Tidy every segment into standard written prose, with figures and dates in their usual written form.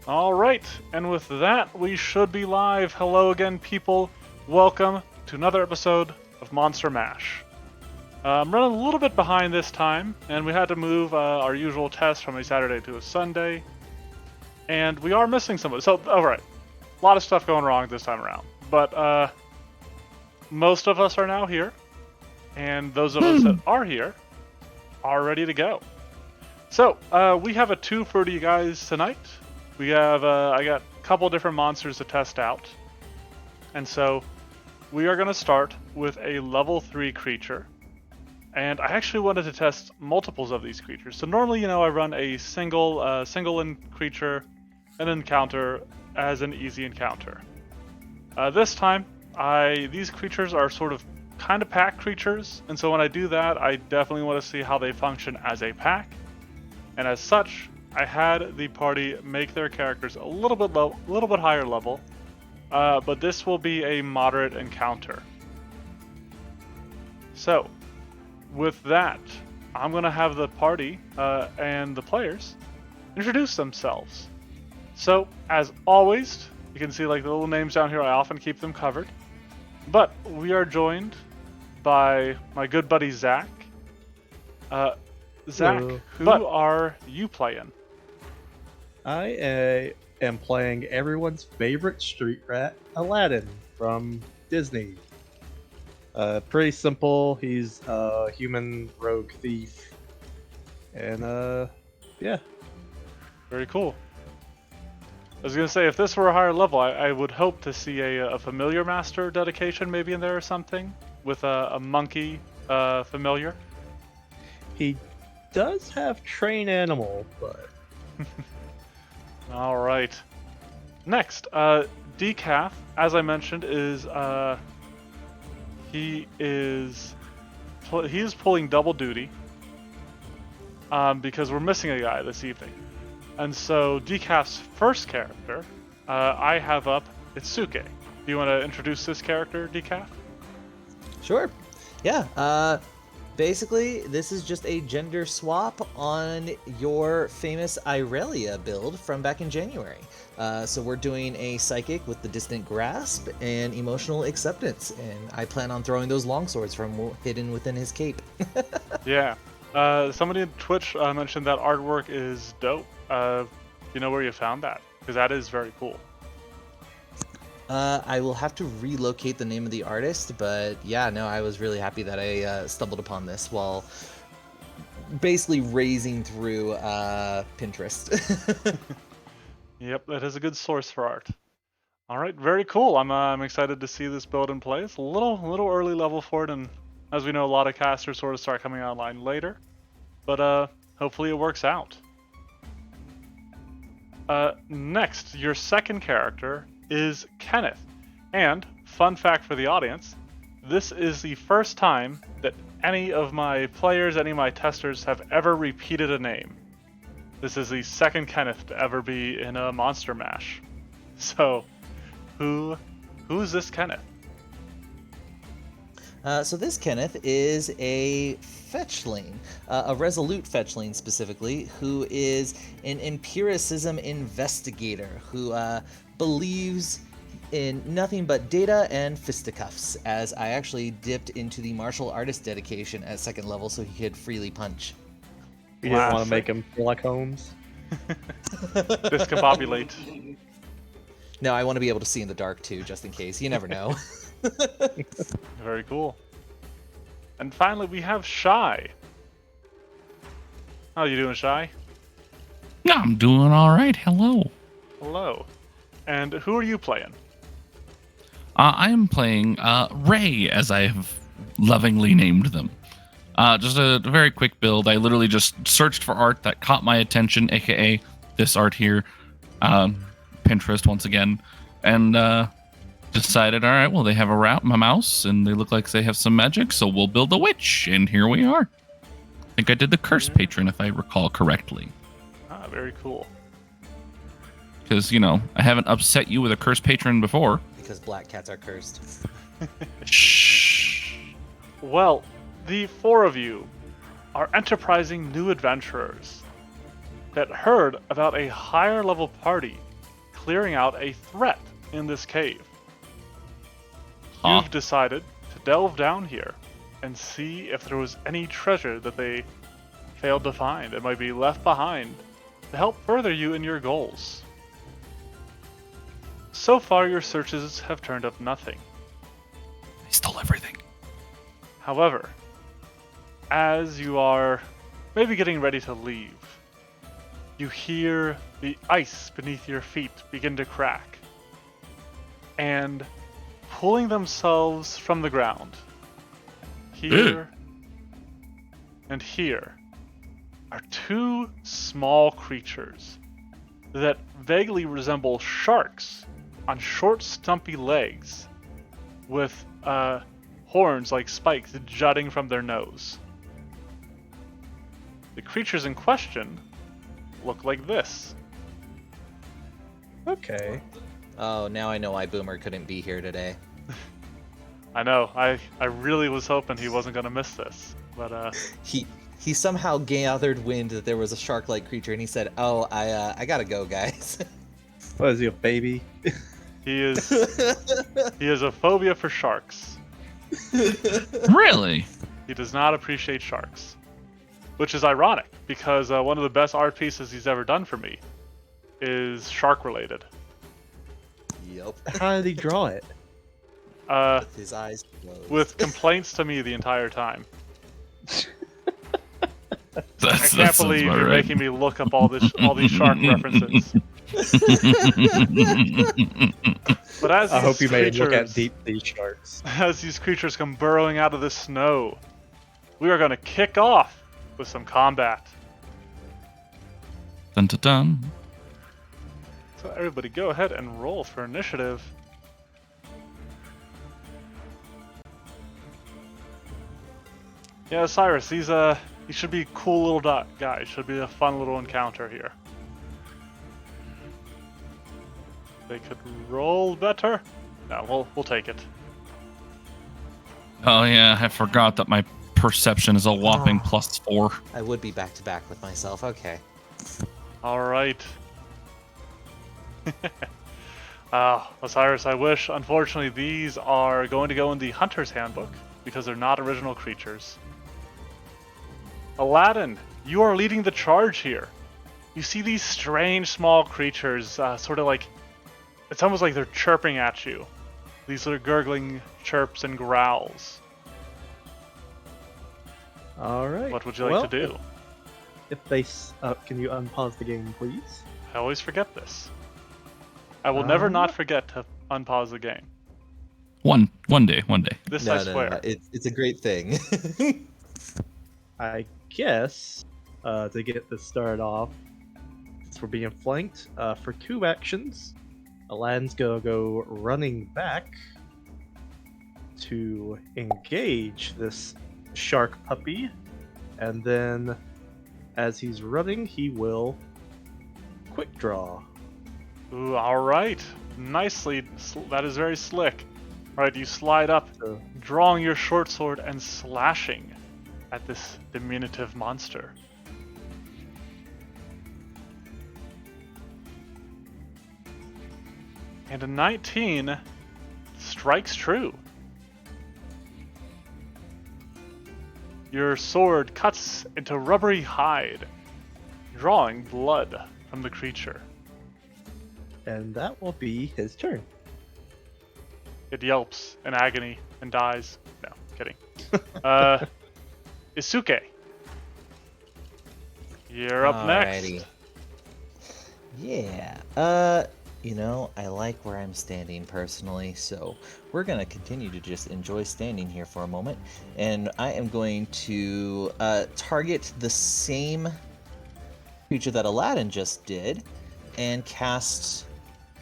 Alright, and with that, we should be live. Hello again, people. Welcome to another episode of Monster Mash. I'm running a little bit behind this time, and we had to move our usual test from a Saturday to a Sunday. And we are missing somebody. So, alright, a lot of stuff going wrong this time around. But most of us are now here, and those of us that are here are ready to go. So, we have a two for you guys tonight. We have, I got a couple different monsters to test out. And so, we are going to start with a level 3 creature. And I actually wanted to test multiples of these creatures. So normally, I run a single creature, an encounter, as an easy encounter. This time, these creatures are sort of kind of pack creatures. And so when I do that, I definitely want to see how they function as a pack. And as such, I had the party make their characters a little bit higher level, but this will be a moderate encounter. So, with that, I'm gonna have the party and the players introduce themselves. So, as always, you can see like the little names down here. I often keep them covered, but we are joined by my good buddy Zach. Zach, who are you playing? I am playing everyone's favorite street rat, Aladdin from Disney. Pretty simple. He's a human rogue thief. And, yeah. Very cool. I was going to say, if this were a higher level, I would hope to see a familiar master dedication maybe in there or something, with a monkey familiar. He does have train animal, but... All right. Next, Decaf, as I mentioned, he is pulling double duty because we're missing a guy this evening, and so Decaf's first character I have up. It's Suke. Do you want to introduce this character, Decaf? Sure. Yeah. Basically, this is just a gender swap on your famous Irelia build from back in January. So we're doing a psychic with the distant grasp and emotional acceptance, and I plan on throwing those longswords from hidden within his cape. Yeah. Somebody in Twitch mentioned that artwork is dope. You know where you found that? Because that is very cool. I will have to relocate the name of the artist, but yeah, no, I was really happy that I stumbled upon this while basically razing through Pinterest. Yep, that is a good source for art. All right, very cool. I'm excited to see this build in play. It's a little early level for it, and as we know, a lot of casters sort of start coming online later. But hopefully it works out. Next, your second character is Kenneth. And, fun fact for the audience, this is the first time that any of my players, any of my testers have ever repeated a name. This is the second Kenneth to ever be in a Monster Mash. So, who's this Kenneth? So this Kenneth is a fetchling, a resolute fetchling specifically, who is an empiricism investigator who believes in nothing but data and fisticuffs, as I actually dipped into the martial artist dedication at second level so he could freely punch. You didn't want to make him feel like Holmes? Discombobulate. No, I want to be able to see in the dark too, just in case. You never know. Very cool. And finally, we have Shy. How are you doing, Shy? I'm doing all right. Hello. Hello. And who are you playing? I am playing Ray, as I have lovingly named them. Just a very quick build. I literally just searched for art that caught my attention, aka this art here, Pinterest once again, and decided, all right, well, they have a mouse, and they look like they have some magic, so we'll build a witch, and here we are. I think I did the curse patron, if I recall correctly. Ah, very cool. Because, I haven't upset you with a curse patron before. Because black cats are cursed. Shh. Well, the four of you are enterprising new adventurers that heard about a higher level party clearing out a threat in this cave. Huh. You've decided to delve down here and see if there was any treasure that they failed to find and might be left behind to help further you in your goals. So far, your searches have turned up nothing. They stole everything. However, as you are maybe getting ready to leave, you hear the ice beneath your feet begin to crack, and pulling themselves from the ground, here and here, are two small creatures that vaguely resemble sharks on short, stumpy legs with horns like spikes jutting from their nose. The creatures in question look like this. Okay. Oh, now I know why Boomer couldn't be here today. I know, I really was hoping he wasn't going to miss this, but He somehow gathered wind that there was a shark-like creature, and he said, "Oh, I gotta go, guys." What is he, a baby? he is a phobia for sharks. Really? He does not appreciate sharks, which is ironic because one of the best art pieces he's ever done for me is shark related. Yep. How did he draw it? With his eyes closed. With complaints to me the entire time. I That can't sounds believe about you're right. making me look up all these shark references. But as I hope these you made him look at creatures- deep sea sharks. As these creatures come burrowing out of the snow, we are going to kick off with some combat. Dun dun dun. So everybody go ahead and roll for initiative. Yeah, Cyrus, these should be cool little guys. Should be a fun little encounter here. They could roll better. No, we'll take it. Oh yeah, I forgot that my perception is a whopping +4. I would be back to back with myself. Okay. All right. Osiris, I wish. Unfortunately, these are going to go in the Hunter's Handbook because they're not original creatures. Aladdin, you are leading the charge here. You see these strange small creatures, sort of like, it's almost like they're chirping at you. These sort of gurgling chirps and growls. All right. What would you like to do? If they, can you unpause the game, please? I always forget this. I will never not forget to unpause the game. One day. This No, I swear. no. It's a great thing. I guess to get this started off, since we're being flanked, for 2 actions, Aladdin's gonna go running back to engage this shark puppy, and then as he's running, he will quick draw. Ooh, all right. Nicely. That is very slick. All right, you slide up, So, drawing your short sword and slashing at this diminutive monster. And a 19 strikes true. Your sword cuts into rubbery hide, drawing blood from the creature. and that will be his turn. It yelps in agony and dies. No, kidding. Isuke. You're up Alrighty. next. Yeah. You know, I like where I'm standing personally, so we're gonna continue to just enjoy standing here for a moment, and I am going to target the same creature that Aladdin just did, and cast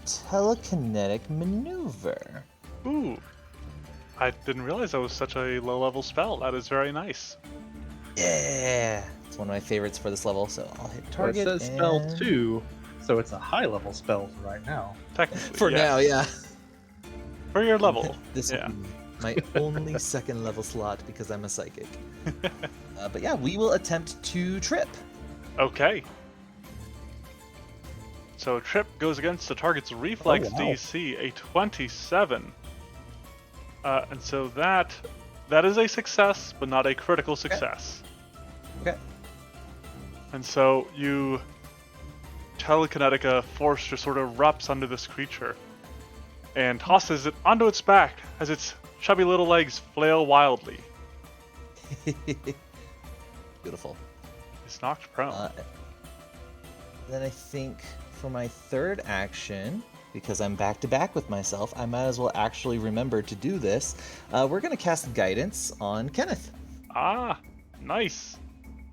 Telekinetic Maneuver. Ooh. I didn't realize that was such a low-level spell. That is very nice. Yeah, it's one of my favorites for this level, so I'll hit Well, target. it says spell and- 2, so it's a high level spell for right now. Technically, For yes. now, yeah. For your level. This Yeah. will be my only second level slot because I'm a psychic. But yeah, we will attempt to trip. Okay. So trip goes against the target's reflex wow. DC, a 27. And so that is a success, but not a critical success. Okay. And so you telekinetica force just sort of erupts under this creature and tosses it onto its back as its chubby little legs flail wildly. Beautiful. It's knocked prone. Then I think for my third action, because I'm back to back with myself, I might as well actually remember to do this. We're going to cast Guidance on Kenneth. Ah, nice.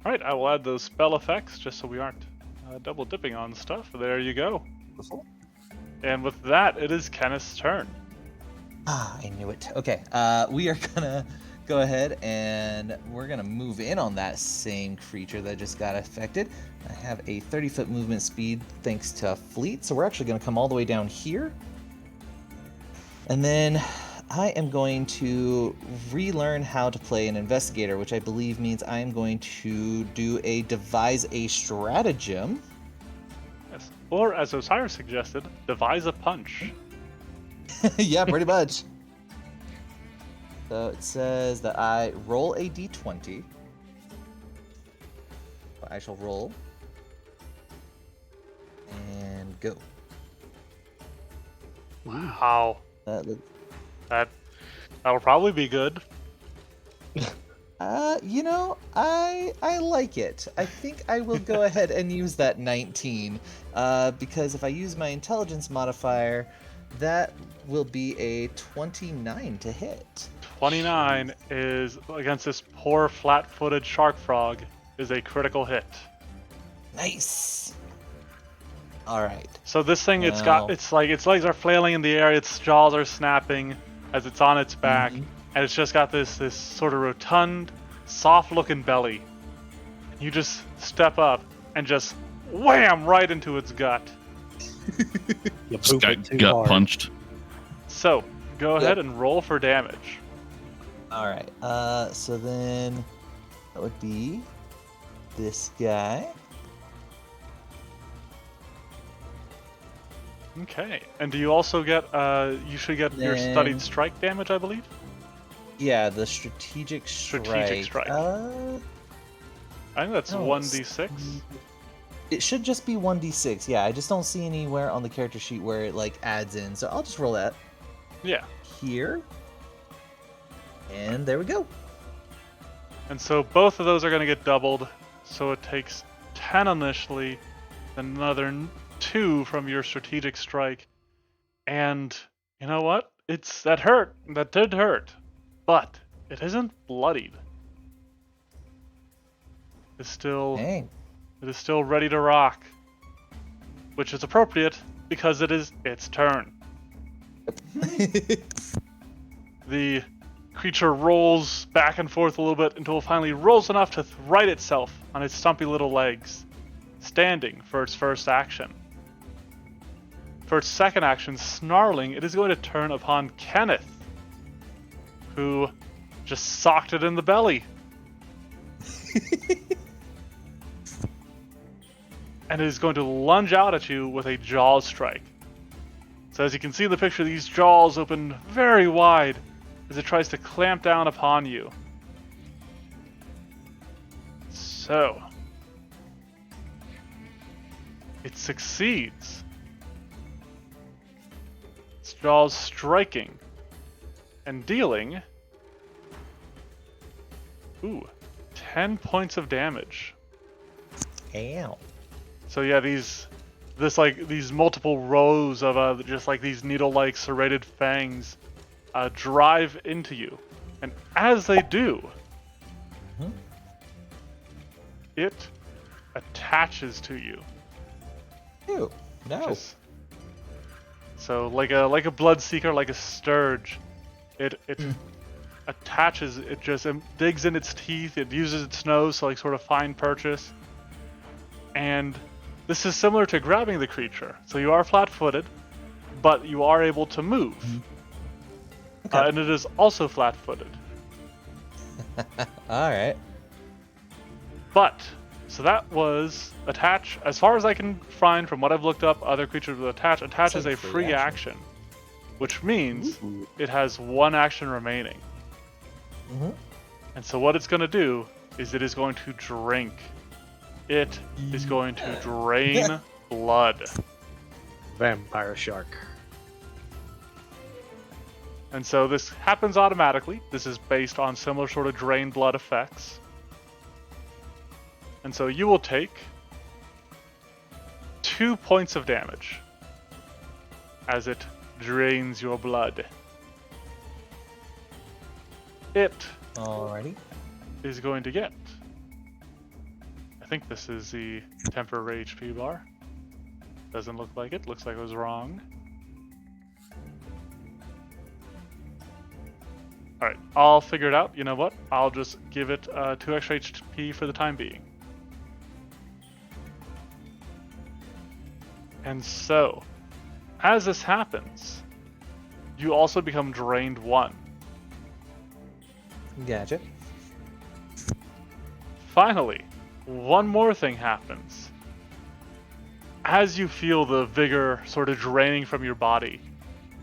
Alright, I will add those spell effects just so we aren't double dipping on stuff. There you go. Beautiful. And with that, it is Kenneth's turn. Ah, I knew it. Okay, we are gonna go ahead and we're gonna move in on that same creature that just got affected. I have a 30-foot movement speed thanks to Fleet, so we're actually gonna come all the way down here. And then I am going to relearn how to play an investigator, which I believe means I am going to do a devise a stratagem. Yes. Or, as Osiris suggested, devise a punch. Yeah, pretty much. So it says that I roll a d20. I shall roll. And go. Wow. That looks That'll probably be good. you know, I like it. I think I will go ahead and use that 19, because if I use my intelligence modifier, that will be a 29 to hit. 29 is, against this poor flat-footed shark frog, is a critical hit. Nice. All right. So this thing, Wow. it's like its legs are flailing in the air, its jaws are snapping as it's on its back, Mhm. and it's just got this sort of rotund, soft-looking belly. You just step up and just wham right into its gut. You Just poop got it too gut hard. punched. So go Yep. ahead and roll for damage. All right. So then that would be this guy. Okay. And do you also get? You should get your Then- studied strike damage, I believe. Yeah, the strategic strike. Strategic strike. I think that's Oh, 1d6. It should just be 1d6. Yeah, I just don't see anywhere on the character sheet where it like adds in. So I'll just roll that Yeah. here. And there we go. And so both of those are going to get doubled. So it takes 10 initially, then another 2 from your strategic strike. And you know what? That hurt. That did hurt. But it isn't bloodied. It's still Dang. It is still ready to rock. Which is appropriate because it is its turn. The creature rolls back and forth a little bit until it finally rolls enough to right itself on its stumpy little legs, standing for its first action. For its second action, snarling, it is going to turn upon Kenneth, who just socked it in the belly. And it is going to lunge out at you with a jaws strike. So as you can see in the picture, these jaws open very wide as it tries to clamp down upon you. So it succeeds. Its jaws striking and dealing 10 points of damage. Ow. So yeah, these multiple rows of just like these needle-like serrated fangs drive into you, and as they do, Mhm. it attaches to you. Ew. No. Just- so like a blood seeker, like a scourge, it attaches. It just digs in its teeth. It uses its nose to like sort of find purchase, and this is similar to grabbing the creature. So you are flat-footed, but you are able to move. Okay. And it is also flat-footed. All right. But So that was attach. As far as I can find from what I've looked up, other creatures with attach. Attach is a free action, which means it has one action remaining. Mm-hmm. And so what it's going to do is it is going to drink. It is going to drain blood. Vampire shark. And so this happens automatically. This is based on similar sort of drain blood effects. And so you will take 2 points of damage as it drains your blood. It Alrighty. is going to get, I think this is the temporary HP bar. Doesn't look like it. Looks like it was wrong. Alright, I'll figure it out. You know what? I'll just give it 2 extra HP for the time being. And so, as this happens, you also become drained 1. Gotcha. Finally, one more thing happens. As you feel the vigor sort of draining from your body,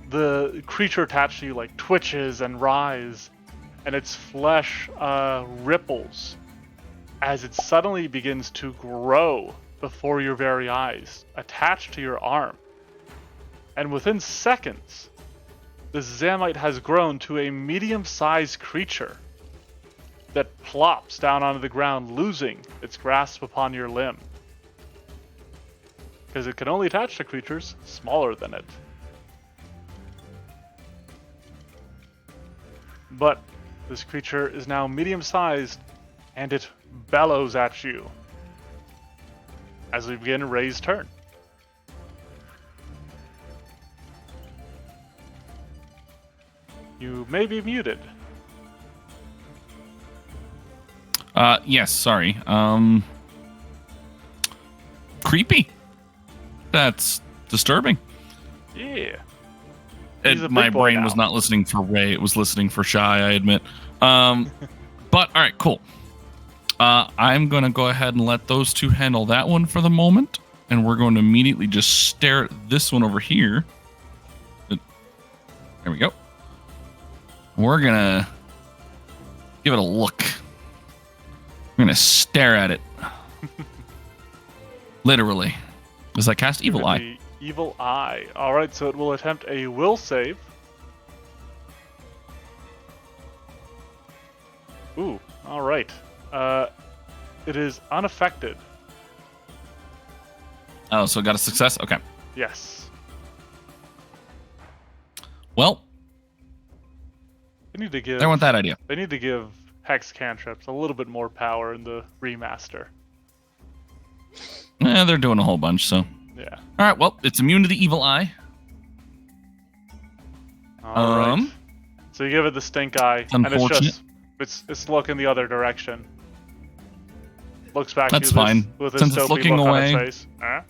the creature attached to you like twitches and writhes, and its flesh ripples as it suddenly begins to grow before your very eyes, attached to your arm. And within seconds, the Zamite has grown to a medium-sized creature that plops down onto the ground, losing its grasp upon your limb. Because it can only attach to creatures smaller than it. But this creature is now medium-sized, and it bellows at you as we begin Ray's turn. You may be muted. Yes, sorry. Creepy. That's disturbing. Yeah. He's a My big boy brain now. was not listening for Ray, it was listening for Shy, I admit. But alright, cool. I'm gonna go ahead and let those two handle that one for the moment, and we're going to immediately just stare at this one over here. There we go. We're gonna give it a look. We're gonna stare at it. Literally. As I cast Evil Eye. The Evil Eye. Alright, so it will attempt a will save. Ooh, alright. It is unaffected. Oh, so got a success? Okay. Yes. Well, They need to give I want that idea. They need to give Hex cantrips a little bit more power in the remaster. They're doing a whole bunch, so. Yeah. Alright, well, it's immune to the Evil Eye. Alright. So you give it the stink eye, and unfortunate. it's looking the other direction. Looks back That's to you fine. with a Since it's soapy looking look away- on its face. Huh?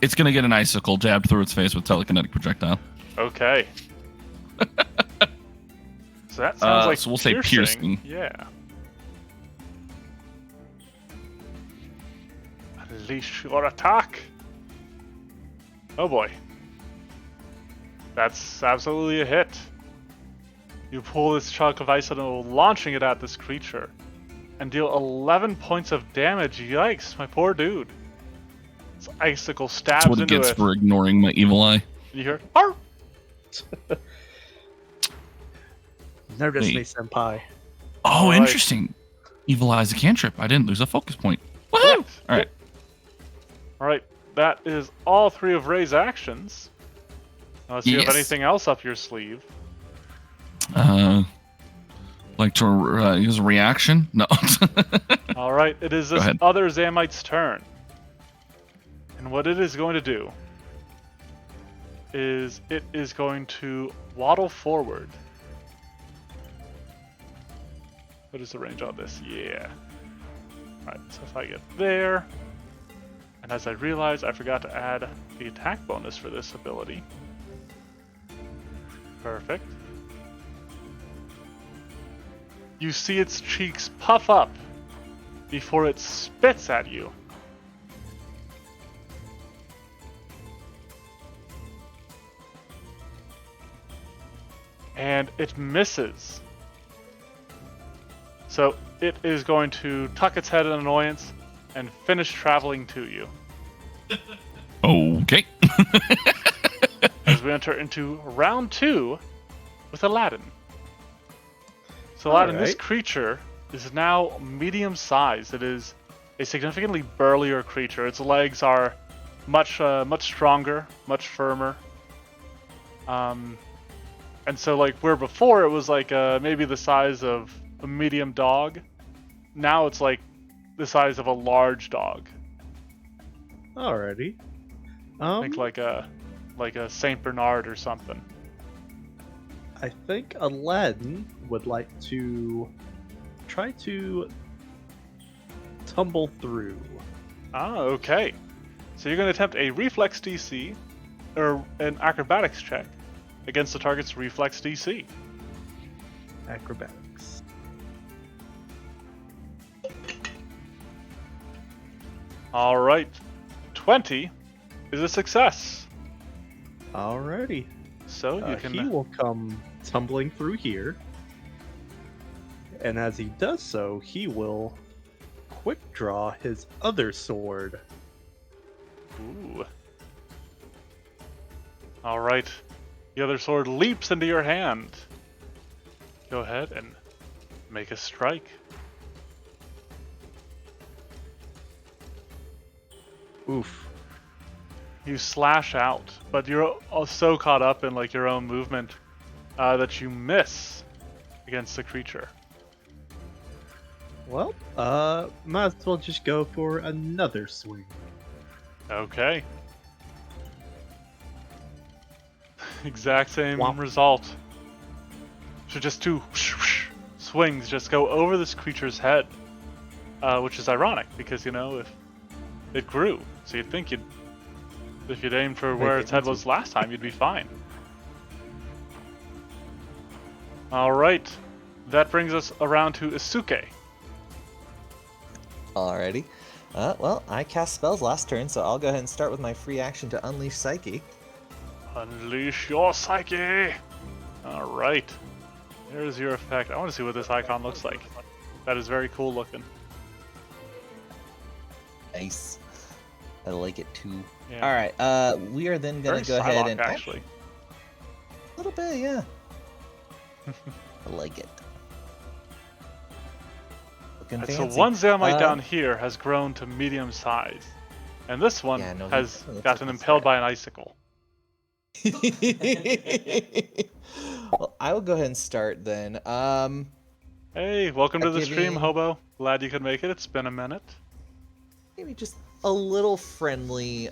It's gonna get an icicle jabbed through its face with telekinetic projectile. Okay. So that sounds like so we'll say piercing. Yeah. Unleash your attack. Oh boy. That's absolutely a hit. You pull this chunk of ice and launching it at this creature and deal 11 points of damage. Yikes, my poor dude. This icicle stabs That's what it into gets it. for ignoring my Evil Eye. You hear, "Arr!" Notice Wait. me, senpai. Oh, Alright. interesting. Evil Eye's a cantrip. I didn't lose a focus point. Woohoo! Alright. Alright, that is all 3 of Ray's actions. Unless you have Yes. anything else up your sleeve. Like to use a reaction? No. Alright, it is this ahead. other Zamite's turn. And what it is going to do is it is going to waddle forward. What is the range on this? Yeah. Alright, so if I get there, and as I realize I forgot to add the attack bonus for this ability. Perfect. You see its cheeks puff up before it spits at you. And it misses. So it is going to tuck its head in annoyance and finish traveling to you. Okay. As we enter into round 2 with Aladdin. So Aladdin, this Alright. creature is now medium sized. It is a significantly burlier creature. Its legs are much stronger, much firmer. And so like where before it was like maybe the size of a medium dog, now it's like the size of a large dog. Alrighty. Think like a Saint Bernard or something. I think Aladdin would like to try to tumble through. Ah, okay. So you're going to attempt a reflex DC or an acrobatics check against the target's reflex DC. Acrobatics. All right. 20 is a success. Alrighty. So you can He will come tumbling through here. And as he does so, he will quick draw his other sword. Ooh. All right. The other sword leaps into your hand. Go ahead and make a strike. Oof. You slash out, but you're so caught up in like your own movement that you miss against the creature. Well, might as well just go for another swing. Okay. Exact same Womp. result. So just two swings just go over this creature's head, which is ironic because you know if it grew, so you'd think if you'd aimed for where its head was last time, you'd be fine. All right, that brings us around to Isuke. Alrighty. Well, I cast spells last turn, so I'll go ahead and start with my free action to Unleash Psyche. Unleash your psyche! Alright. There's your effect. I want to see what this icon looks like. That is very cool looking. Nice. I like it too. Yeah. Alright, we are then going Very to go ahead Psylocke, and... actually. A little bit, yeah. I like it. Looking So fancy. one Zamite down here has grown to medium size. And this one Yeah, no, has he looks gotten like he's impaled red. by an icicle. Well, I will go ahead and start then. Hey, welcome to the stream, giving- Hobo. Glad you could make it. It's been a minute. Maybe just a little friendly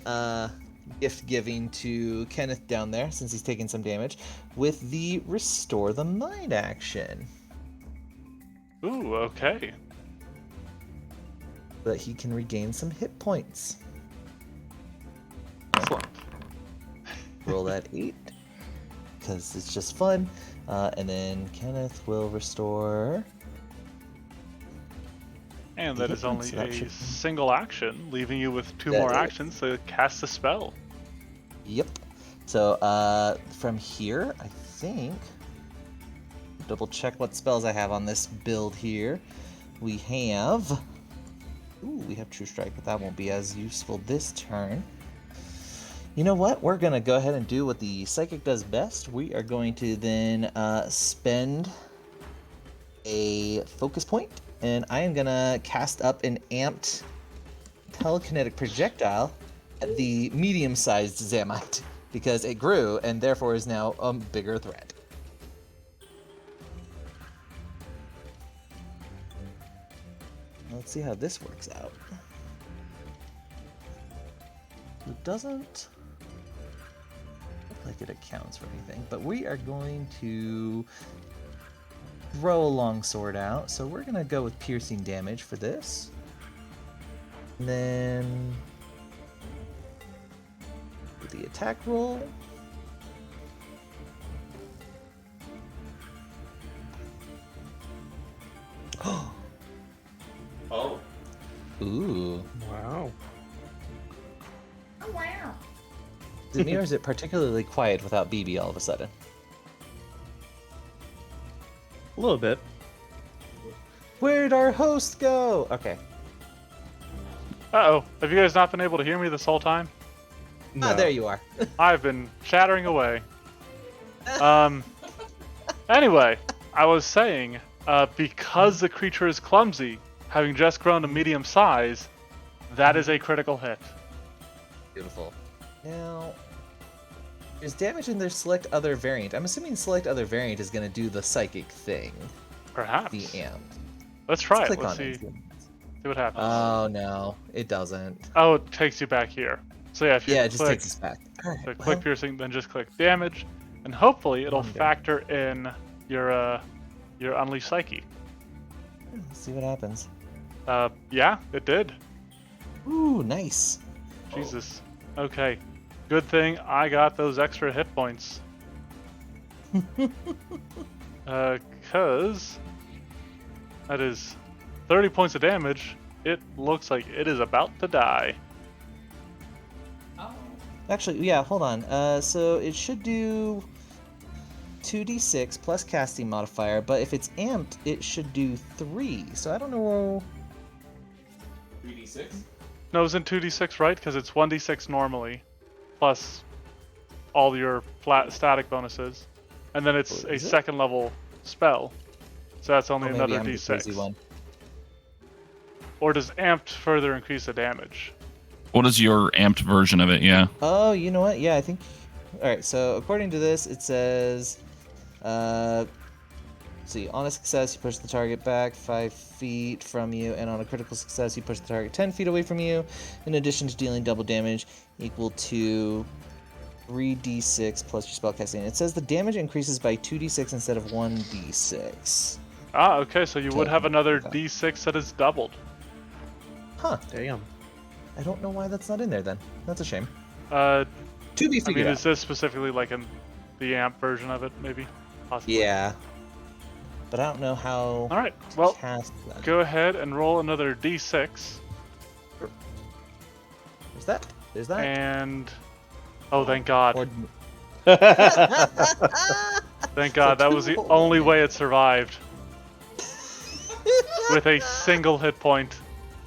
gift giving to Kenneth down there, since he's taking some damage, with the Restore the Mind action. Ooh, okay. So that he can regain some hit points. Excellent. Roll that 8, because it's just fun. And then Kenneth will restore... And that is Yeah, only so that a should- single action, leaving you with 2 That more is. actions to cast a spell. Yep. So from here, I think... Double check what spells I have on this build here. We have... Ooh, we have True Strike, but that won't be as useful this turn. You know what? We're going to go ahead and do what the Psychic does best. We are going to then spend a focus point, and I am going to cast up an amped telekinetic projectile at the medium-sized Zamite, because it grew and therefore is now a bigger threat. Let's see how this works out. It doesn't look like it accounts for anything, but we are going to throw a longsword out. So we're going to go with piercing damage for this. And then with the attack roll. Oh. Ooh. Wow. Is it me or is it particularly quiet without BB all of a sudden? A little bit. Where'd our host go? Okay. Uh-oh. Have you guys not been able to hear me this whole time? No. Ah, there you are. I've been chattering away. Anyway, I was saying, because the creature is clumsy, having just grown to medium size, that is a critical hit. Beautiful. Now, there's damage in their select other variant. I'm assuming select other variant is going to do the psychic thing. Perhaps. The amp. Let's try it. Click Let's on see, it. see what happens. Oh no, it doesn't. Oh, it takes you back here. So yeah, if you Yeah, it just click, takes us back. Alright, so well, click piercing, then just click damage, and hopefully it'll Okay. factor in your unleashed psyche. let's see what happens. Yeah, it did. Ooh, nice. Jesus. Okay. Good thing I got those extra hit points. Cause that is 30 points of damage. It looks like it is about to die. Actually, yeah, hold on. So it should do 2d6 plus casting modifier, but if it's amped, it should do 3. So I don't know. 3d6? No, it's in 2d6, right? Because it's 1d6 normally, plus all your flat static bonuses, and then it's Oh, a is it? second level spell, so that's only Oh, maybe another I'm the crazy d6. one. Or does amped further increase the damage? What is your amped version of it? Yeah. Oh, you know what? Yeah, I think. Alright, so according to this, it says. Let's see, on a success, you push the target back 5 feet from you, and on a critical success, you push the target 10 feet away from you, in addition to dealing double damage equal to 3d6 plus your spellcasting. It says the damage increases by 2d6 instead of 1d6. Ah, okay, so you would have another Okay. d6 that is doubled. Huh. Damn. I don't know why that's not in there then. That's a shame. Uh, To be I figured mean, out. is this specifically like in the amp version of it, maybe? Possibly. Yeah. But I don't know how All right. to Well, cast that. go ahead and roll another d6, There's that. There's that. and oh, thank God! Or... Thank God, that was the two- only way it survived. With a single hit point,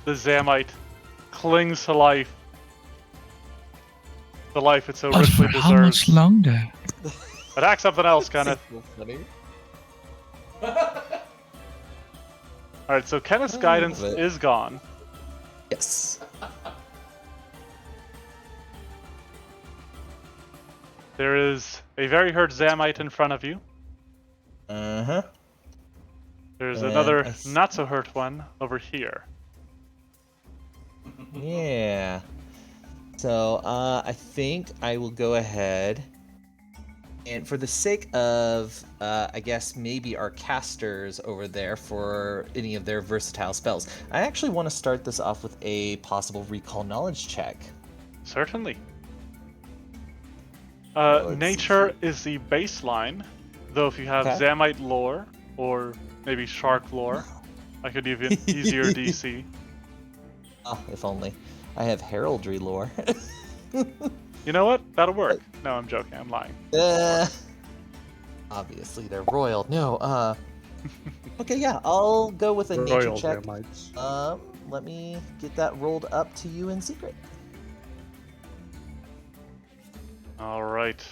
the Zamite clings to life. The life it so But richly for how much deserves. longer? Attack something else, Kenneth. So funny. Alright, so Kenneth's I guidance love it. is gone. Yes. There is a very hurt Zamite in front of you. Uh-huh. There's And another I not so hurt one over here. Yeah. So, I think I will go ahead. And for the sake of, I guess, maybe our casters over there for any of their versatile spells, I actually want to start this off with a possible recall knowledge check. Certainly. Let's see Nature is the baseline, though if you have Okay. Zamite lore, or maybe Shark lore, I could give you an easier DC. Ah, if only. I have heraldry lore. You know what? That'll work. No, I'm joking. I'm lying. Obviously, they're royal. No, okay, yeah, I'll go with a nature Royal check. Zamites. Let me get that rolled up to you in secret. All right.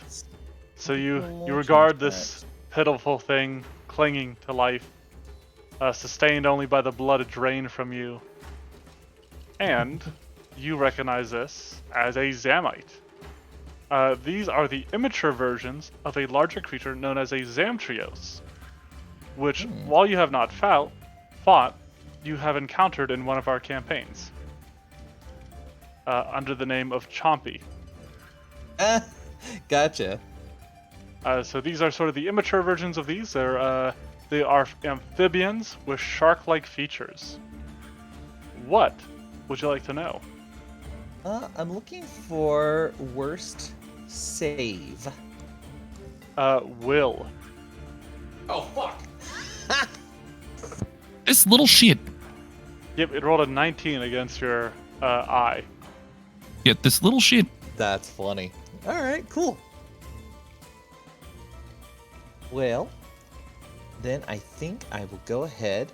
So you Nature regard this check. pitiful thing clinging to life, sustained only by the blood drained from you, and you recognize this as a Zamite. These are the immature versions of a larger creature known as a Zamtrios, which, while you have not fought, you have encountered in one of our campaigns, under the name of Chompy. Gotcha. So these are sort of the immature versions of these. They are amphibians with shark-like features. What would you like to know? I'm looking for worst save. Will. Oh, fuck! This little shit. Yep, it rolled a 19 against your eye. Get this little shit. That's funny. All right, cool. Well, then I think I will go ahead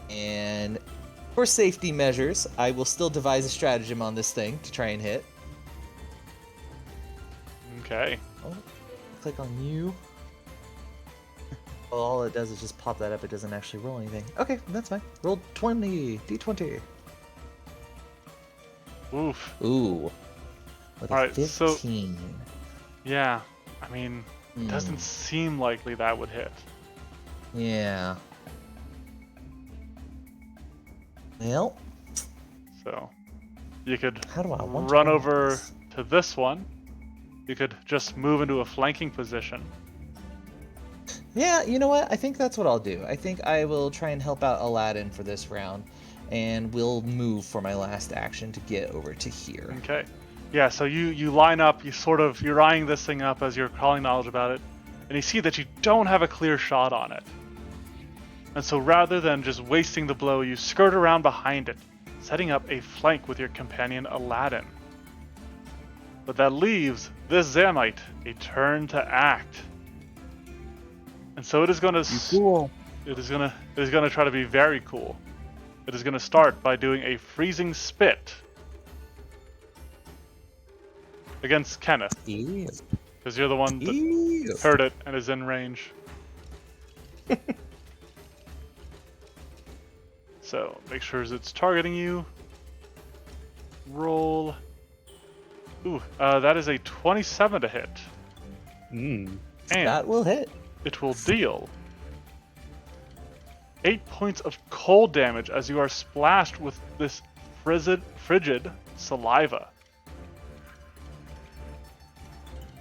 and, for safety measures, I will still devise a stratagem on this thing to try and hit. Okay. Oh, click on you. Well, all it does is just pop that up. It doesn't actually roll anything. Okay, that's fine. Roll 20. D20. Oof. Ooh. With a All right, 15. Yeah. I mean, it doesn't seem likely that would hit. Yeah. Well, So, you could how do I want run to over this? to this one. You could just move into a flanking position. Yeah, you know what? I think that's what I'll do. I think I will try and help out Aladdin for this round, and we'll move for my last action to get over to here. Okay. Yeah, so you line up, you're eyeing this thing up as you're calling knowledge about it, and you see that you don't have a clear shot on it. And so rather than just wasting the blow, you skirt around behind it, setting up a flank with your companion Aladdin. But that leaves this Zamite a turn to act. And so it is going to Cool. it is going to try to be very cool. It is going to start by doing a freezing spit against Kenneth, Ew. because you're the one that Ew. heard it and is in range. So make sure it's targeting you. Roll. Ooh, that is a 27 to hit. Mm. And That will hit. it will deal 8 points of cold damage as you are splashed with this frigid saliva.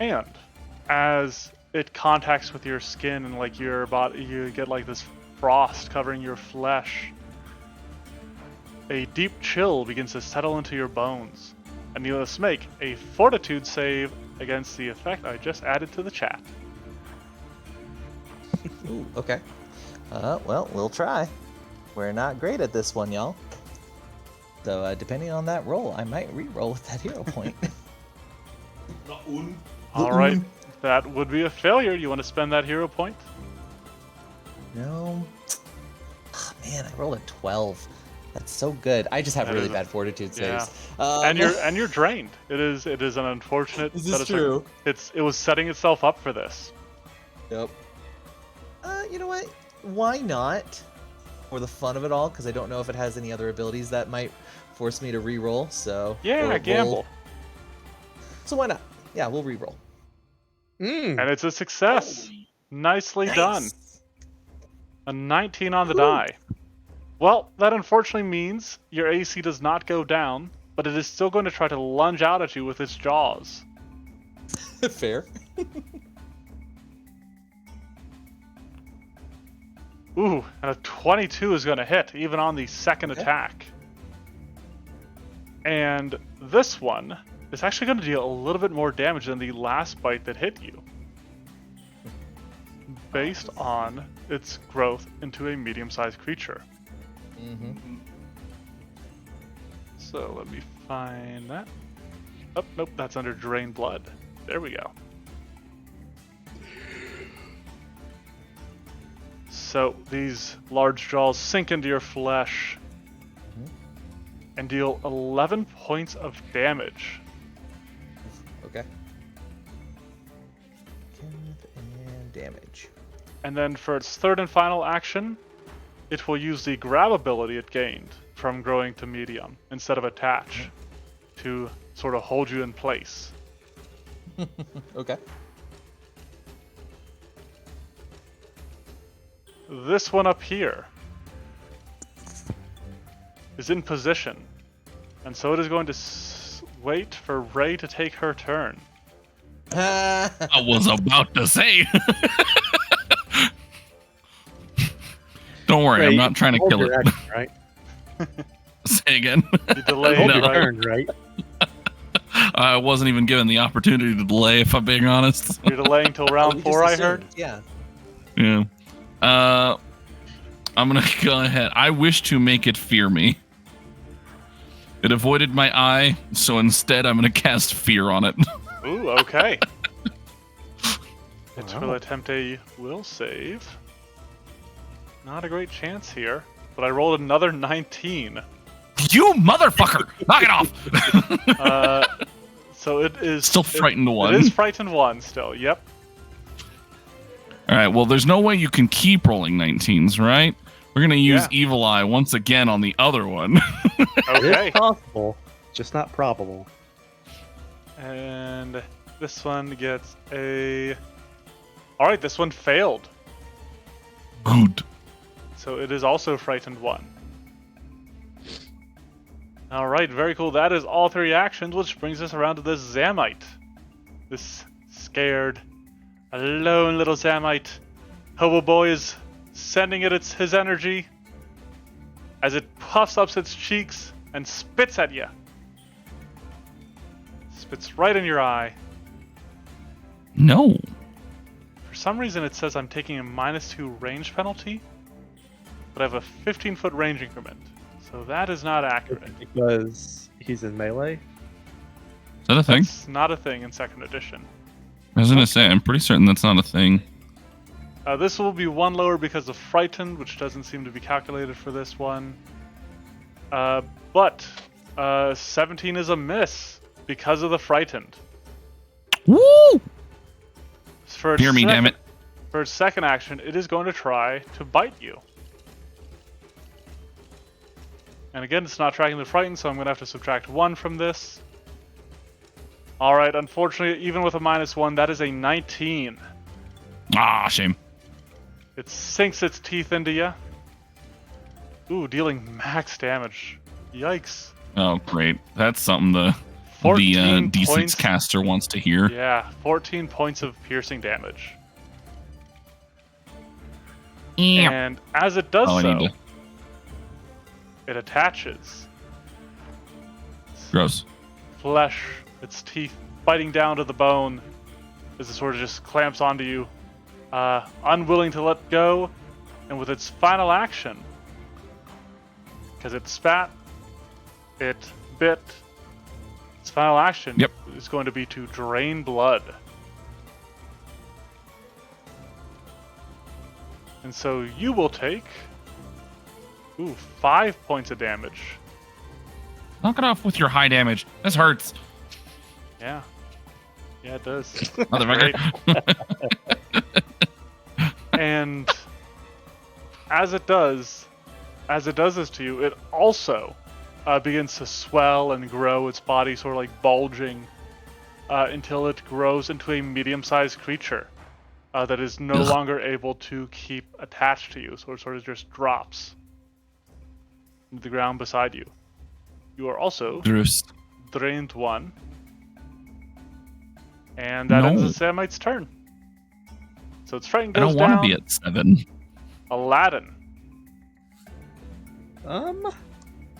And as it contacts with your skin and like your body, you get like this frost covering your flesh. A deep chill begins to settle into your bones, and you must make a fortitude save against the effect I just added to the chat. Ooh, okay. Well, we'll try. We're not great at this one, y'all. So, depending on that roll, I might re-roll with that hero point. All right, that would be a failure. You want to spend that hero point? No. Ah, man, I rolled a 12. That's so good. I just have That really is bad fortitude saves. And you're drained. It is an unfortunate. This set is of true. It was setting itself up for this. Yep. You know what? Why not? For the fun of it all, because I don't know if it has any other abilities that might force me to re-roll. So Yeah, gamble. So why not? Yeah, we'll re-roll. Mm. And it's a success. Nicely done. Nice. A 19 on the die. Well, that unfortunately means your AC does not go down, but it is still going to try to lunge out at you with its jaws. Fair. Ooh, and a 22 is going to hit, even on the second attack. And this one is actually going to deal a little bit more damage than the last bite that hit you, based on its growth into a medium-sized creature. Mm-hmm. So let me find that. Oh, nope, that's under Drain Blood. There we go. So these large jaws sink into your flesh and deal 11 points of damage. Okay. And damage. And then for its third and final action, it will use the grab ability it gained from growing to medium instead of attach to sort of hold you in place. Okay. This one up here is in position, and so it is going to wait for Ray to take her turn. I was about to say. Don't worry, Right, I'm not trying to hold kill your it. action, right? Say again. You delayed Hold it, your right? turn, right? I wasn't even given the opportunity to delay, if I'm being honest. You're delaying till round We 4, just I heard. assumed, Yeah. Yeah. I'm gonna go ahead. I wish to make it fear me. It avoided my eye, so instead I'm going to cast Fear on it. Ooh, okay. It will Wow. attempt a will save. Not a great chance here, but I rolled another 19. You motherfucker! Knock it off! So it is Still frightened one. It is frightened 1 still. Yep. All right, well, there's no way you can keep rolling 19s, right? We're going to use Yeah. Evil Eye once again on the other one. It Okay. is possible, just not probable. And this one gets a. All right, this one failed. Good. So it is also frightened 1. All right, very cool. That is all 3 actions, which brings us around to this Zamite. This scared, alone little Zamite. Hobo Boy is sending it his energy as it puffs up its cheeks and spits at you. Spits right in your eye. No. For some reason, it says I'm taking a -2 range penalty, but I have a 15-foot range increment. So that is not accurate. Because he's in melee. Is that a thing? It's not a thing in 2nd edition. I was going to say, I'm pretty certain that's not a thing. This will be 1 lower because of Frightened, which doesn't seem to be calculated for this one. But 17 is a miss because of the Frightened. Woo! For its Hear me, damn it. For its 2nd action, it is going to try to bite you. And again, it's not tracking the Frightened, so I'm going to have to subtract 1 from this. Alright, unfortunately, even with a -1, that is a 19. Ah, shame. It sinks its teeth into you. Ooh, dealing max damage. Yikes. Oh, great. That's something the 14 D6 points. caster wants to hear. Yeah, 14 points of piercing damage. Yeah. And as it does Oh, I so, need to. it attaches. Gross. Flesh, its teeth biting down to the bone as it sort of just clamps onto you, unwilling to let go. And with its final action, because it spat, it bit, its final action Yep. is going to be to drain blood. And so you will take 5 points of damage. Knock it off with your high damage. This hurts. Yeah. Yeah, it does. Motherfucker. And as it does this to you, it also begins to swell and grow, its body sort of like bulging until it grows into a medium-sized creature that is no Ugh. longer able to keep attached to you, so it sort of just drops into the ground beside you. You are also Gross. drained 1. And that No. ends the Samite's turn. So its frightened I goes don't want to down. be at 7. Aladdin.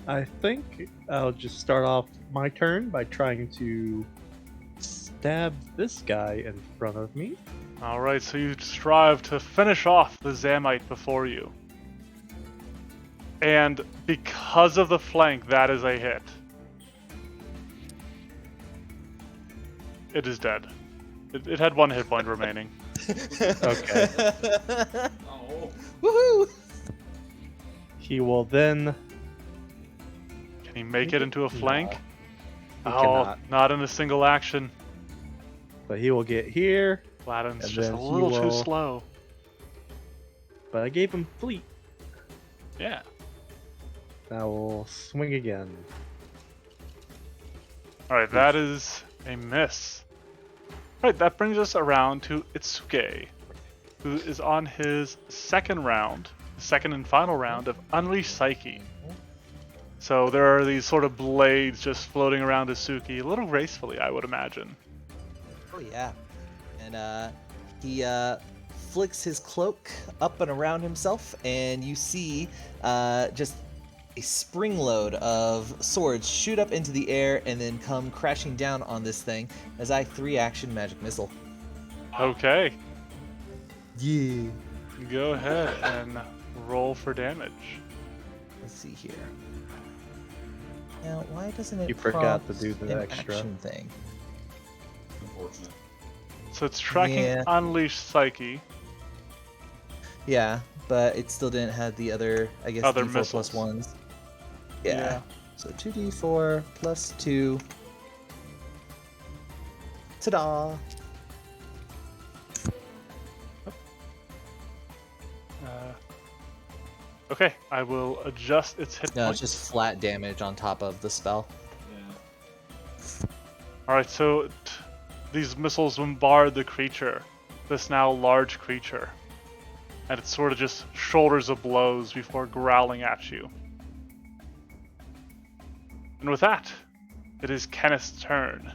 I think I'll just start off my turn by trying to stab this guy in front of me. Alright, so you strive to finish off the Zamite before you. And because of the flank, that is a hit. It is dead. It had 1 hit point remaining. Okay. Oh. Woohoo! He will then. Can he make it into a flank? He Oh, cannot. not in a single action. But he will get here. Aladdin's And just a then he little too will- slow. But I gave him fleet. Yeah. I will swing again. Alright, that is a miss. Alright, that brings us around to Itsuke, who is on his 2nd round, second and final round of Unleash Psyche. So there are these sort of blades just floating around Itsuki, a little gracefully, I would imagine. Oh yeah, and he flicks his cloak up and around himself, and you see just a spring load of swords shoot up into the air and then come crashing down on this thing as I 3-action magic missile. Okay, Yeah. go ahead and roll for damage. Let's see here. Now, why doesn't it You forgot to prompt do the an extra. action thing? Unfortunate. So it's tracking Yeah. Unleash Psyche. Yeah, but it still didn't have the other, I guess, Other D4 missiles. plus ones. Yeah. Yeah. So 2d4 plus 2. Ta-da! Okay, I will adjust its hit No, points. it's just flat damage on top of the spell. Yeah. Alright, so these missiles bombard the creature, this now large creature. And it sort of just shoulders of blows before growling at you. And with that, it is Kenneth's turn.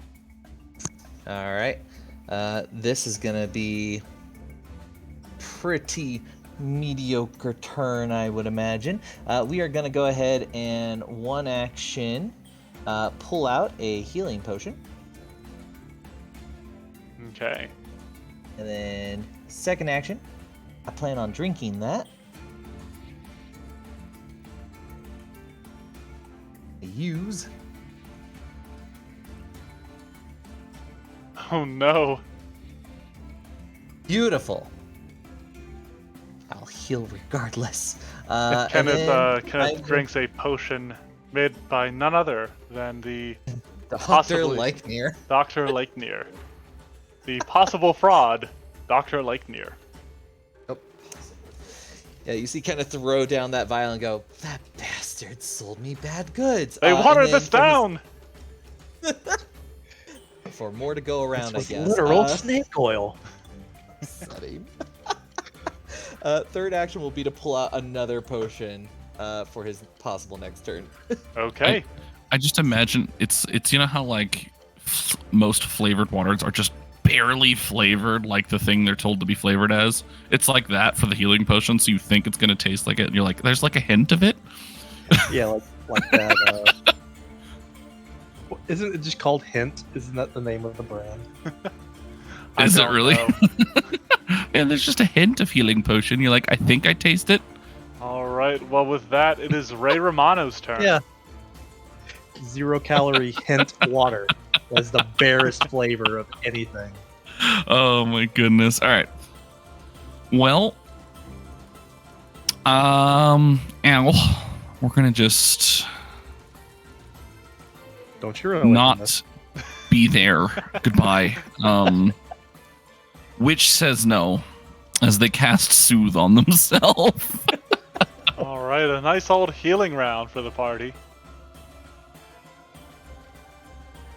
Alright. This is gonna be pretty mediocre turn, I would imagine. We are gonna go ahead and one action pull out a healing potion. Okay. And then second action, I plan on drinking that. Use. Oh no. Beautiful. I'll heal regardless. And Kenneth, then Kenneth drinks a potion made by none other than the Dr. possibly- Leichner. Dr. Lakenir. The possible fraud, Dr. Lakenir. Yeah, you see kind of throw down that vial and go, that bastard sold me bad goods. They And watered then this down! For more to go around, I This was guess. literal snake oil. Sorry. Third action will be to pull out another potion for his possible next turn. Okay. I just imagine it's you know how like most flavored waters are just barely flavored like the thing they're told to be flavored as. It's like that for the healing potion, so you think it's gonna taste like it, and you're like, there's like a hint of it. Yeah, like that. Isn't it just called Hint? Isn't that the name of the brand? I Is it don't really? know. And there's just a hint of healing potion. You're like, I think I taste it. Alright, well with that, it is Ray Romano's turn. Yeah. 0 calorie Hint water. That's the barest flavor of anything. Oh my goodness. All right. Well, ow. We're gonna just Don't you ruin not be there. Goodbye. Which says no, as they cast Soothe on themselves. Alright, a nice old healing round for the party.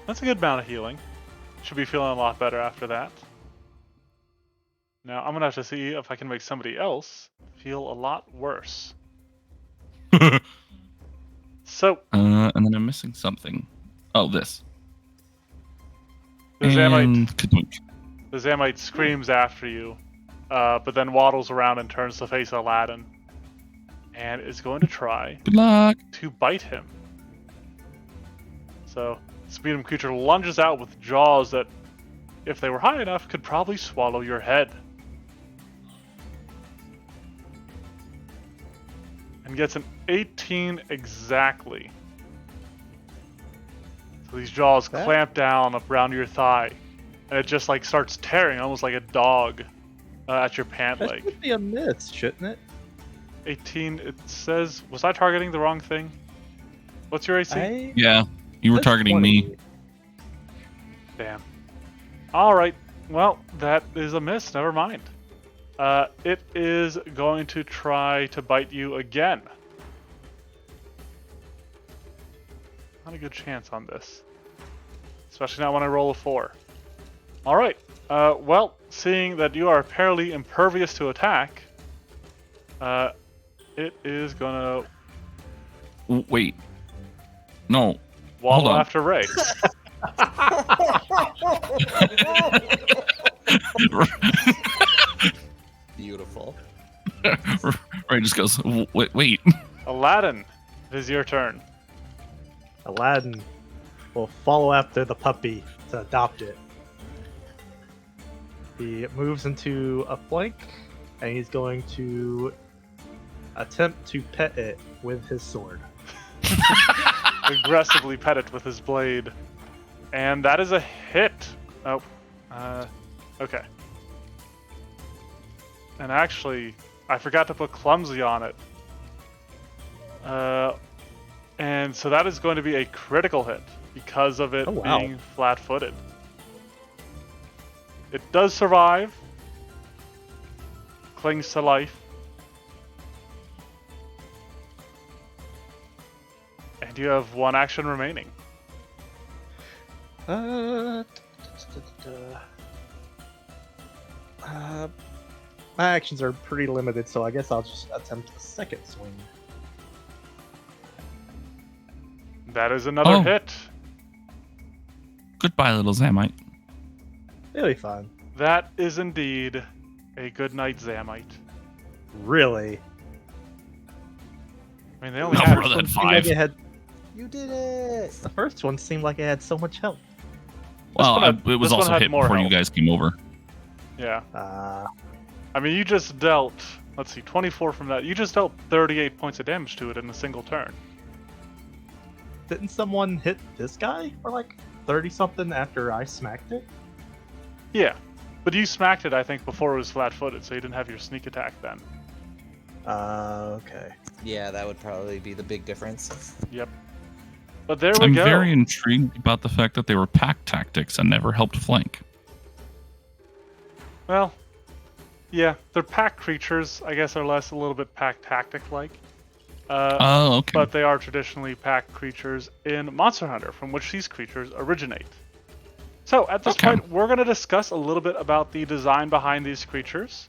That's a good amount of healing. Should be feeling a lot better after that. Now, I'm gonna have to see if I can make somebody else feel a lot worse. So, And then I'm missing something. Oh, this. the Zamite, And Kadunk. the Zamite screams after you, but then waddles around and turns to face Aladdin. And is going to try Good luck. to bite him. So, this medium creature lunges out with jaws that, if they were high enough, could probably swallow your head. And gets an 18 exactly. So these jaws That- clamp down up around your thigh, and it just like starts tearing, almost like a dog, at your pant That leg. should be a miss, shouldn't it? 18. It says, was I targeting the wrong thing? What's your AC? Yeah, you were That's targeting 20. me. Damn. Alright, well, that is a miss, never mind. It is going to try to bite you again. Not a good chance on this. Especially not when I roll a 4. Alright, well, seeing that you are apparently impervious to attack, it is gonna Wait. No. waddle on. after Ray. Beautiful. Ray just goes, wait. Aladdin, it is your turn. Aladdin will follow after the puppy to adopt it. He moves into a flank, and he's going to attempt to pet it with his sword. aggressively pet it with his blade. And that is a hit. Oh, okay. And actually, I forgot to put clumsy on it. And so that is going to be a critical hit because of it Oh, wow. being flat-footed. It does survive. Clings to life. And you have one action remaining. Uh, my actions are pretty limited, so I guess I'll just attempt a second swing. That is another Oh. hit. Goodbye, little Zamite. It'll be fine. That is indeed a good night, Zamite. Really? I mean, they only No, had bro, that Seemed like 5. it had, You did it! the first one seemed like it had so much health. Well, one had- it was this one also had hit more before you health. guys came over. Yeah. Uh, I mean, you just dealt, let's see, 24 from that. You just dealt 38 points of damage to it in a single turn. didn't someone hit this guy for like 30 something after I smacked it? Yeah. But you smacked it, I think, before it was flat-footed, so you didn't have your sneak attack then. Okay. Yeah, that would probably be the big difference. Yep. But there we I'm go. very intrigued about the fact that they were pack tactics and never helped flank. Well, yeah, they're pack creatures. I guess are less a little bit pack tactic-like. Oh, okay. But they are traditionally pack creatures in Monster Hunter, from which these creatures originate. So, at this Okay. point, we're going to discuss a little bit about the design behind these creatures.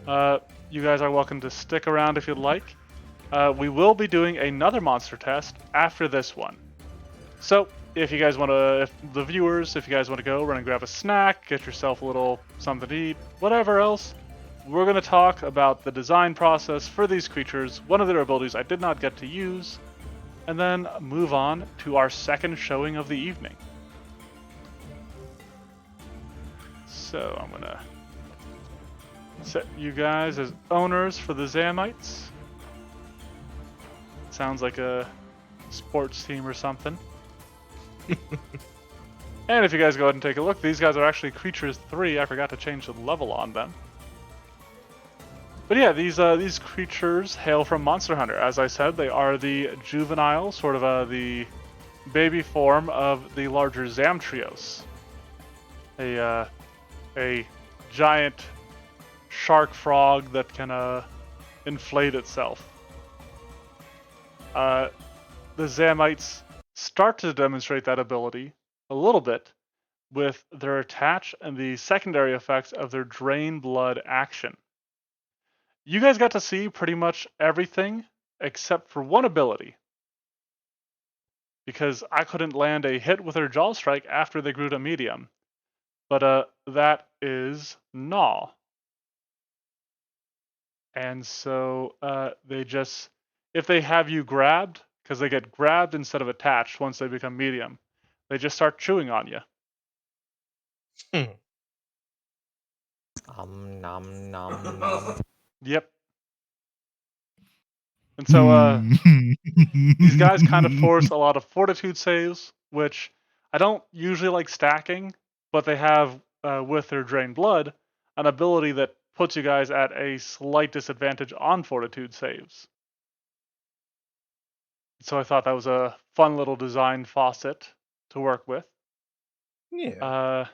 You guys are welcome to stick around if you'd like. We will be doing another monster test after this one. So, if you guys want to, if the viewers, if you guys want to go run and grab a snack, get yourself a little something to eat, whatever else, we're going to talk about the design process for these creatures, one of their abilities I did not get to use, and then move on to our second showing of the evening. So I'm going to set you guys as owners for the Zamites. Sounds like a sports team or something. And if you guys go ahead and take a look, these guys are actually creatures 3. I forgot to change the level on them. But yeah, these creatures hail from Monster Hunter. As I said, they are the juvenile, sort of the baby form of the larger Zamtrios. A giant shark frog that can inflate itself. The Zamites start to demonstrate that ability a little bit with their attach and the secondary effects of their drain blood action. You guys got to see pretty much everything except for one ability, because I couldn't land a hit with their jaw strike after they grew to medium. But that is Gnaw. And so they just, if they have you grabbed, because they get grabbed instead of attached once they become medium, they just start chewing on you. Nom nom nom. Yep. And so these guys kind of force a lot of fortitude saves, which I don't usually like stacking, but they have, with their drain blood, an ability that puts you guys at a slight disadvantage on fortitude saves. So I thought that was a fun little design faucet to work with. Yeah.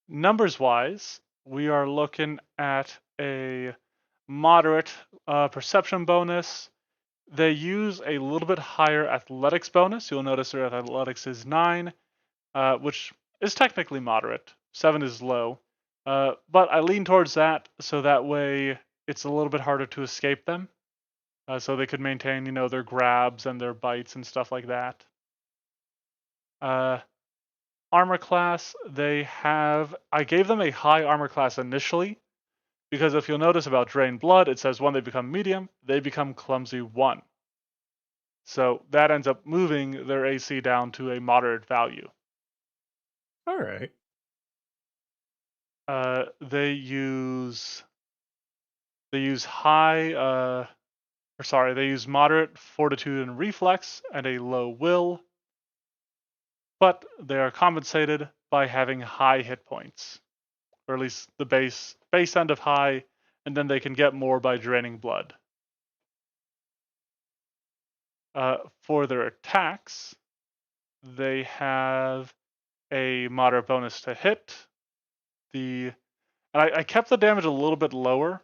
Numbers wise, we are looking at a moderate perception bonus. They use a little bit higher athletics bonus. You'll notice their athletics is 9, which is technically moderate. 7 is low. But I lean towards that so that way it's a little bit harder to escape them. So they could maintain, their grabs and their bites and stuff like that. Armor class, I gave them a high armor class initially, because if you'll notice about Drain Blood, it says when they become medium, they become Clumsy 1. So that ends up moving their AC down to a moderate value. All right. They use high They use moderate fortitude and reflex and a low will, but they are compensated by having high hit points, or at least the base end of high, and then they can get more by draining blood. For their attacks, they have a moderate bonus to hit. I kept the damage a little bit lower.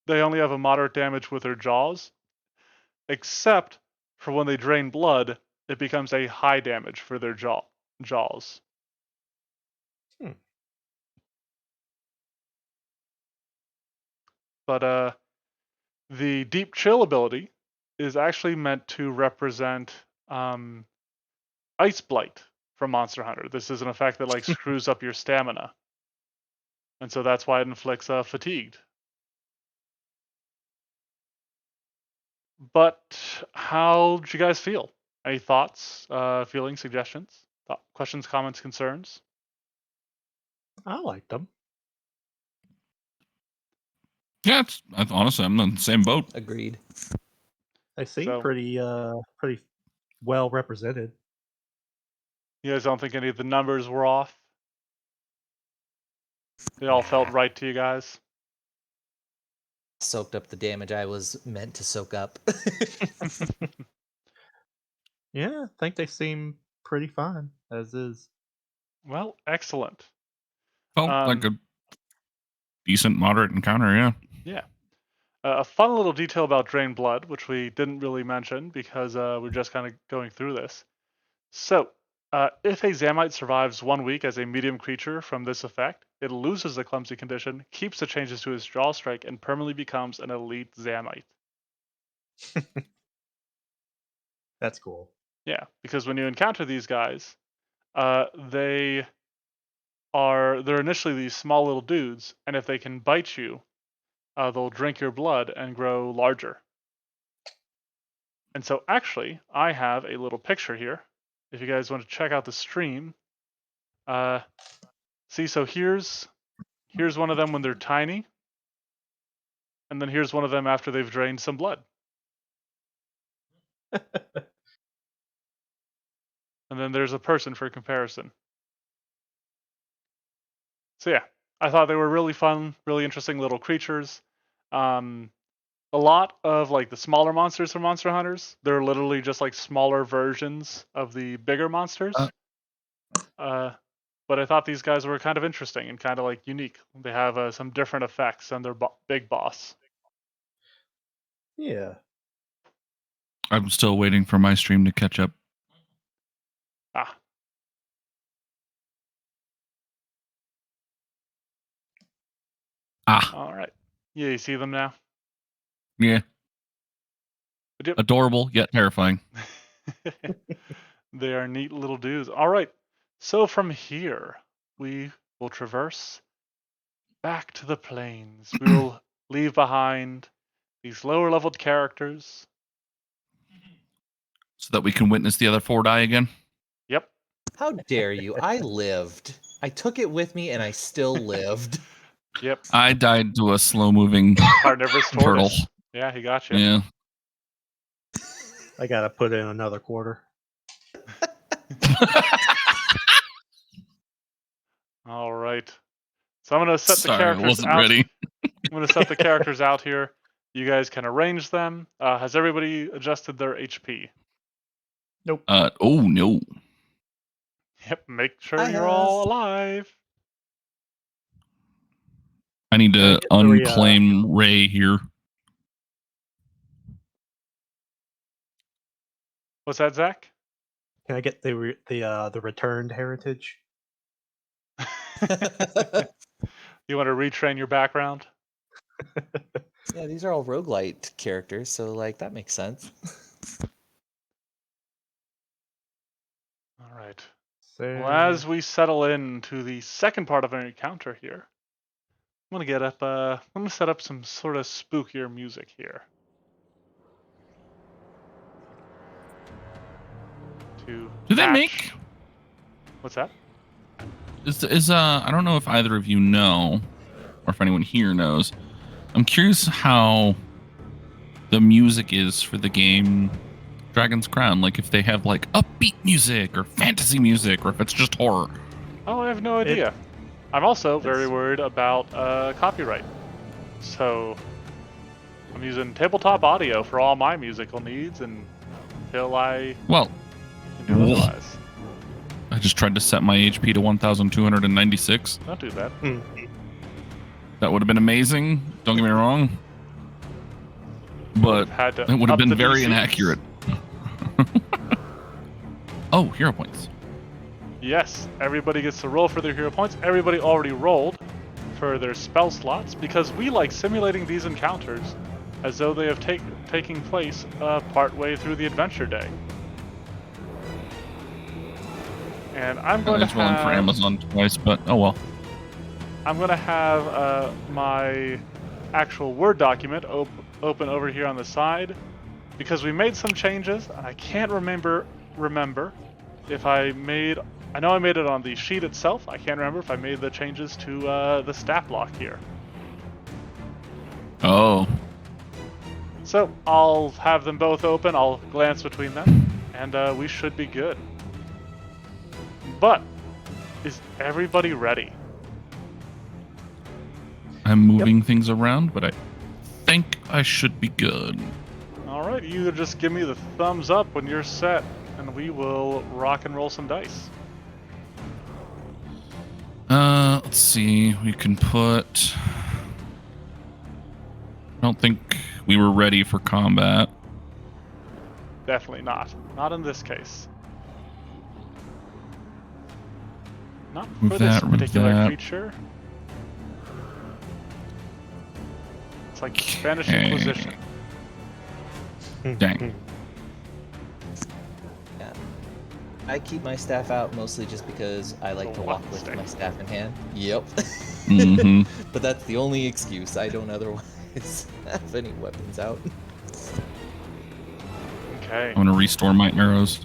They only have a moderate damage with their jaws, except for when they drain blood, it becomes a high damage for their jaws. But the Deep Chill ability is actually meant to represent Ice Blight from Monster Hunter. This is an effect that like screws up your stamina, and so that's why it inflicts fatigued. But how did you guys feel? Any thoughts, feelings, suggestions, questions, comments, concerns? I like them. Yeah, honestly, I'm in the same boat. Agreed. They seem So- pretty well represented. You guys don't think any of the numbers were off? They all felt right to you guys? Soaked up the damage I was meant to soak up. Yeah, I think they seem pretty fine as is. Well, excellent. Felt like a decent, moderate encounter, yeah. Yeah. A fun little detail about drained blood, which we didn't really mention because we're just kind of going through this. So, if a Zamite survives 1 week as a medium creature from this effect, it loses the clumsy condition, keeps the changes to its jaw strike, and permanently becomes an elite Zamite. That's cool. Yeah, because when you encounter these guys, they're initially these small little dudes, and if they can bite you, they'll drink your blood and grow larger. And so actually, I have a little picture here. If you guys want to check out the stream, see, so here's one of them when they're tiny, and then here's one of them after they've drained some blood. And then there's a person for comparison. So yeah, I thought they were really fun, really interesting little creatures. A lot of like the smaller monsters from Monster Hunters, they're literally just like smaller versions of the bigger monsters. But I thought these guys were kind of interesting and kind of like unique. They have some different effects than their big boss. Yeah. I'm still waiting for my stream to catch up. Ah. All right. Yeah, you see them now? Yeah. Yep. Adorable yet terrifying. They are neat little dudes. All right. So from here, we will traverse back to the plains. We will leave behind these lower leveled characters. So that we can witness the other 4 die again? Yep. How dare you? I lived. I took it with me and I still lived. Yep. I died to a slow-moving Carnivorous turtle. tortoise. Yeah, he got you. Yeah. I gotta put in another quarter. All right. So I'm gonna set the Sorry, I characters wasn't out. ready. I'm gonna set the characters out here. You guys can arrange them. Has everybody adjusted their HP? Nope. Oh, no. Yep. Make sure I you're all alive. I need to get the unclaim Ray here. What's that, Zach? Can I get the returned heritage? You want to retrain your background? Yeah, these are all roguelite characters, so like that makes sense. All right. So, Well, as we settle into the second part of our encounter here, I'm gonna get up. I'm gonna set up some sort of spookier music here. To Do they match- make... What's that? I don't know if either of you know, or if anyone here knows. I'm curious how the music is for the game Dragon's Crown. Like if they have like upbeat music or fantasy music, or if it's just horror. Oh, I have no idea. I'm also very worried about copyright. So I'm using tabletop audio for all my musical needs until I Well, can do otherwise. I just tried to set my HP to 1,296. Don't do that. That would have been amazing. Don't get me wrong. But Had to it would have up been the very DCs. inaccurate. Oh, hero points. Yes, everybody gets to roll for their hero points. Everybody already rolled for their spell slots because we like simulating these encounters as though they have taking place partway through the adventure day. And I'm going to It's rolling for have Amazon twice, but oh well. I'm going to have my actual Word document open over here on the side because we made some changes and I can't remember if I know I made it on the sheet itself. I can't remember if I made the changes to the stat block here. Oh. So I'll have them both open, I'll glance between them, and we should be good. But, is everybody ready? I'm moving things around, but I think I should be good. Alright, you just give me the thumbs up when you're set, and we will rock and roll some dice. Let's see. We can put... I don't think we were ready for combat. Definitely not. Not in this case. Not for Move this that, remove particular that. creature. It's like Spanish Okay. Inquisition. Dang. Yeah. I keep my staff out mostly just because I like The to walk walking with stick. my staff in hand. Yep. Mm-hmm. But that's the only excuse. I don't otherwise have any weapons out. Okay. I'm gonna restore my arrows.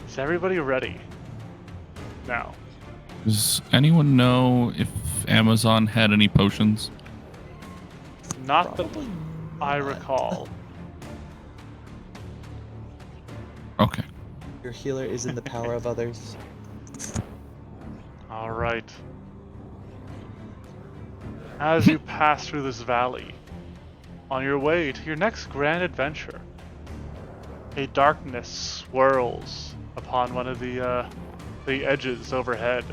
Is everybody ready? Now. Does anyone know if Amazon had any potions? Not that Probably I not. recall. Okay. Your healer is in the power of others. Alright. As you pass through this valley, on your way to your next grand adventure, a darkness swirls upon one of the edges overhead.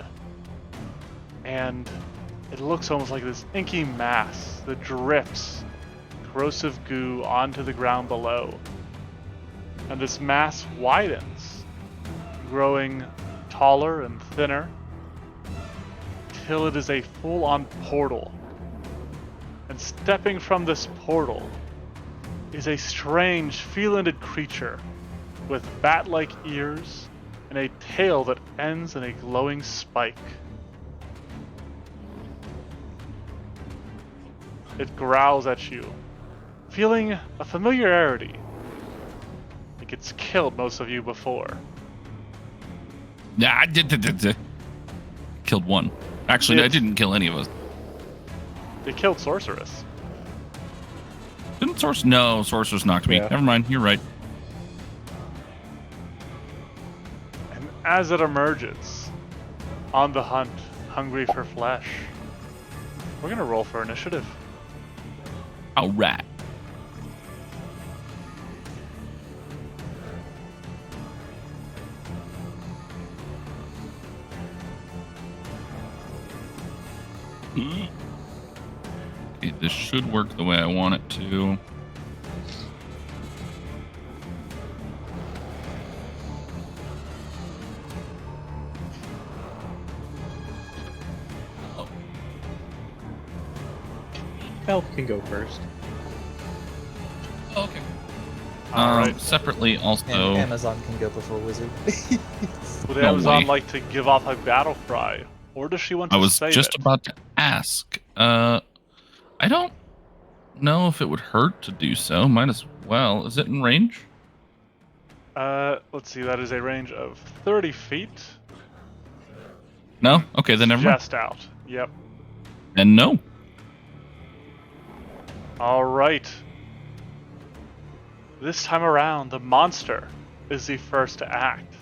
And it looks almost like this inky mass that drips corrosive goo onto the ground below. And this mass widens, growing taller and thinner, till it is a full-on portal. And stepping from this portal is a strange, felinid creature with bat-like ears and a tail that ends in a glowing spike. It growls at you, feeling a familiarity. Like it's killed most of you before. Yeah, I did. Killed one. Actually, I It- didn't kill any of us. It killed Sorceress. Didn't Source? No, Sorceress knocked me. Yeah. Never mind. You're right. And as it emerges, on the hunt, hungry for flesh, we're gonna roll for initiative. All right. Okay, this should work the way I want it to. Elf can go first. Okay. Alright. Separately, And also. Amazon can go before Wizard. Would No Amazon way. like to give off a battle cry? Or does she want to I was save just it? about to ask. I don't know if it would hurt to do so. Might as well. Is it in range? Let's see, that is a range of 30 feet. No? Okay, then never mind. Just out. Yep. And no. All right. This time around, the monster is the first to act.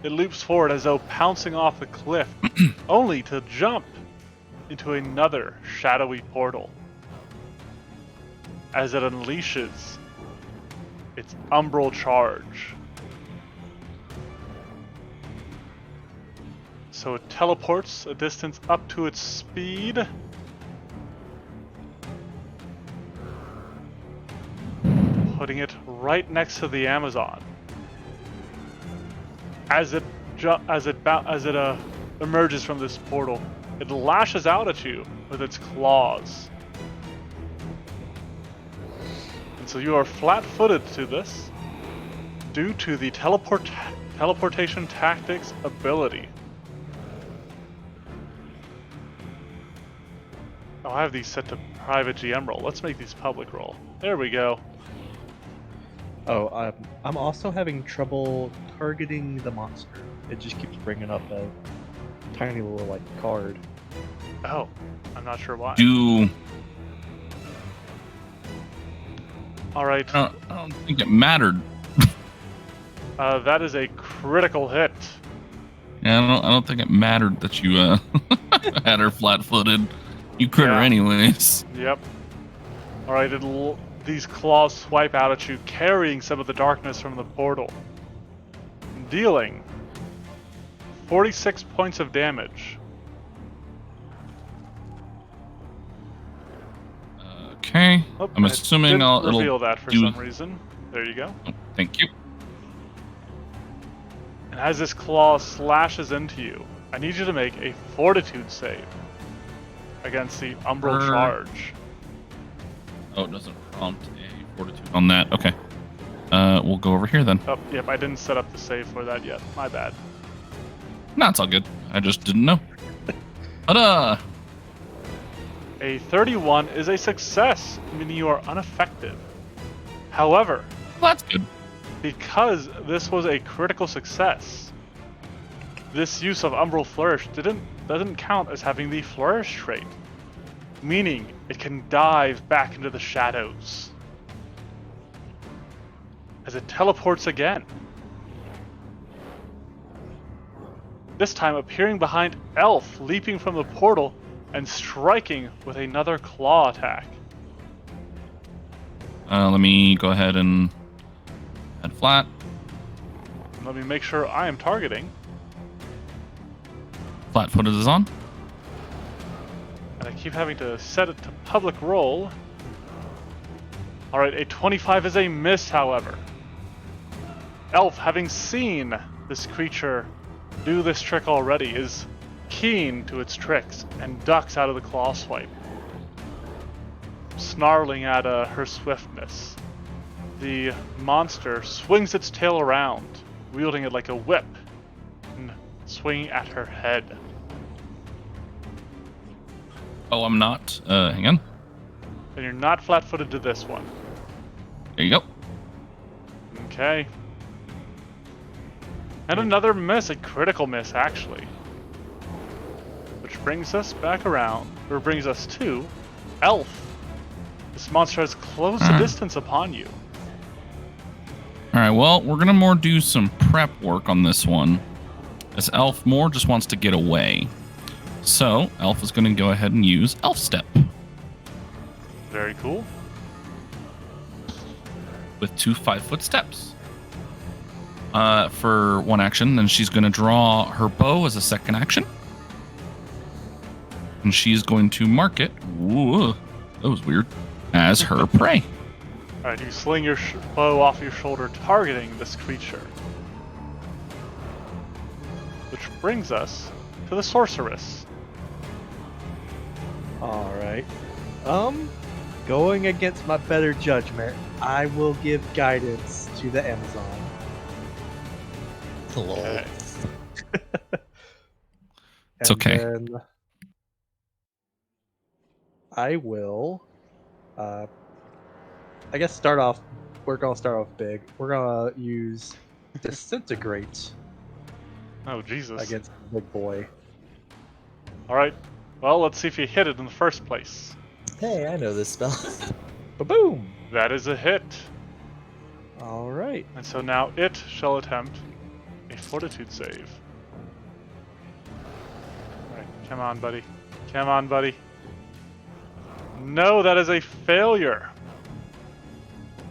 It leaps forward as though pouncing off the cliff, only to jump into another shadowy portal. As it unleashes its umbral charge. So it teleports a distance up to its speed. Putting it right next to the Amazon. As it emerges from this portal, it lashes out at you with its claws. And so you are flat-footed to this due to the teleportation tactics ability. Oh, I have these set to private GM roll. Let's make these public roll. There we go. Oh, I'm also having trouble targeting the monster. It just keeps bringing up a tiny little like card. Oh, I'm not sure why. All right. I don't think it mattered. That is a critical hit. Yeah, I don't think it mattered that you had her flat-footed. You crit her Yeah. anyways. Yep. All right. These claws swipe out at you, carrying some of the darkness from the portal, dealing 46 points of damage. Okay. Oh, I'm it assuming didn't it'll reveal that for do- some reason. There you go. Oh, thank you. And as this claw slashes into you, I need you to make a fortitude save against the umbral Brr. charge. Oh, it doesn't prompt a fortitude on that. Okay. We'll go over here then. Oh, yep, I didn't set up the save for that yet. My bad. No, it's all good. I just didn't know. Ta-da! A 31 is a success, meaning you are unaffected. However, Well, that's good. because this was a critical success, this use of Umbral Flourish doesn't count as having the Flourish trait, meaning it can dive back into the shadows as it teleports again. This time appearing behind Elf, leaping from the portal and striking with another claw attack. Let me go ahead and head flat. Let me make sure I am targeting. Flat-footed is on. And I keep having to set it to public roll. Alright, a 25 is a miss, however. Elf, having seen this creature do this trick already, is keen to its tricks and ducks out of the claw swipe, snarling at her swiftness. The monster swings its tail around, wielding it like a whip, and swinging at her head. Oh, I'm not. Hang on. And you're not flat-footed to this one. There you go. Okay. And another miss, a critical miss, actually. Which brings us back around, or brings us to Elf. This monster has closed the distance upon you. All right, well, we're going to more do some prep work on this one, as Elf more just wants to get away. So, Elf is going to go ahead and use Elf Step Very cool. with 2 5-foot steps. For one action, then she's going to draw her bow as a second action. And she's going to mark it, ooh, that was weird, as her prey. Alright, you sling your bow off your shoulder, targeting this creature. Which brings us to the sorceress. Alright. Going against my better judgment, I will give guidance to the Amazon. Lol. Okay. It's okay. And then I will, I guess we're gonna start off big. We're gonna use Disintegrate Oh, Jesus. against the big boy. Alright, well, let's see if you hit it in the first place. Hey, I know this spell. Ba-boom! That is a hit. All right. And so now it shall attempt a fortitude save. Alright, come on, buddy. Come on, buddy. No, that is a failure.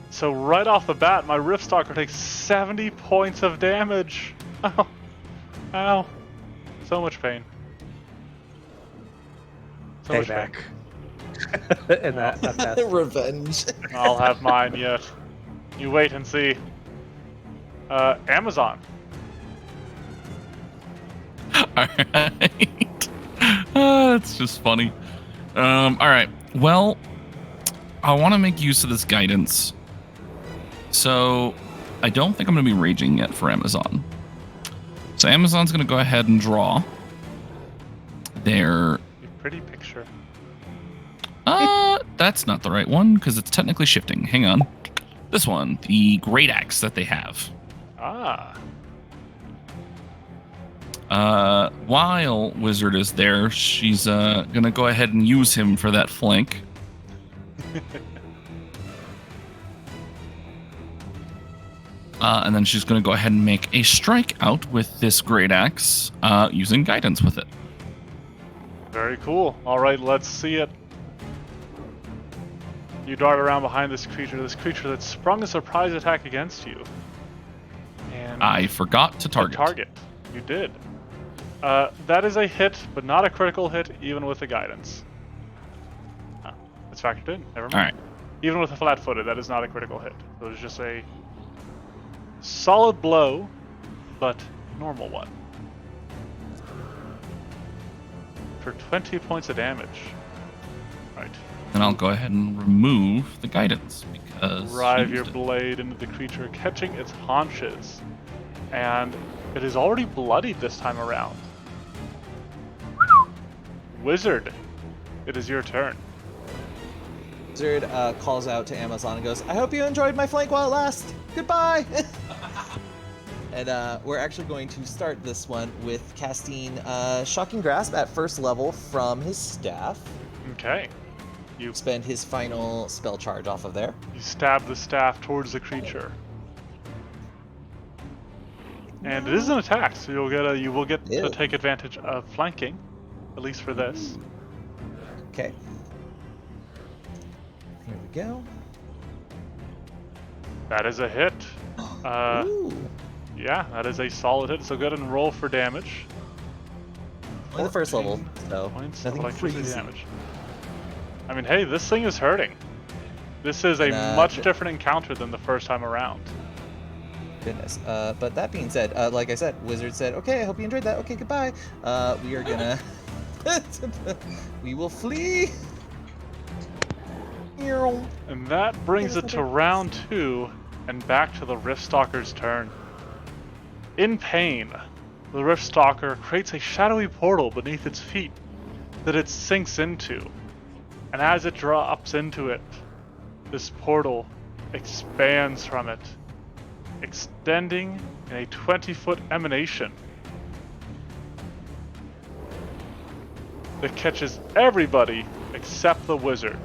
So right off the bat, my Riftstalker takes 70 points of damage. Ow. Ow. So much pain. So much pain. Payback. And that's Revenge. I'll have mine yet. You wait and see. Amazon. Alright. That's just funny. Alright. Well, I want to make use of this guidance. So, I don't think I'm going to be raging yet for Amazon. So, Amazon's going to go ahead and draw their... A pretty picture. That's not the right one, because it's technically shifting. Hang on. This one, the Great Axe that they have. Ah. While Wizard is there, she's going to go ahead and use him for that flank. And then she's going to go ahead and make a strike out with this Great Axe, using guidance with it. Very cool. Alright, let's see it. You dart around behind this creature that sprung a surprise attack against you. And I forgot to target. target. You did. That is a hit, but not a critical hit, even with the guidance. Ah, it's factored in. Never mind. All right. Even with a flat-footed, that is not a critical hit. So it's just a solid blow, but normal one. For 20 points of damage. Right. And I'll go ahead and remove the guidance because Drive she your used it. blade into the creature, catching its haunches. And it is already bloodied this time around. Wizard, it is your turn. Wizard calls out to Amazon and goes, I hope you enjoyed my flank while it lasts. Goodbye! And we're actually going to start this one with casting Shocking Grasp at first level from his staff. Okay. You Spend his final spell charge off of there. stab the staff towards the creature. And it is an attack, so you will get Ew. to take advantage of flanking, at least for this. Okay. Here we go. That is a hit. Ooh. Yeah, that is a solid hit. So go ahead and roll for damage. Only the first level, so Points of nothing electricity crazy. damage. I mean, hey, this thing is hurting. This is a And, much different encounter than the first time around. Goodness. But that being said, like I said, Wizard said, okay, I hope you enjoyed that. Okay, goodbye. We are gonna... we will flee. And that brings it to round 2, and back to the Riftstalker's turn. In pain, the Riftstalker creates a shadowy portal beneath its feet that it sinks into. And as it drops into it, this portal expands from it, extending in a 20-foot emanation that catches everybody except the wizard.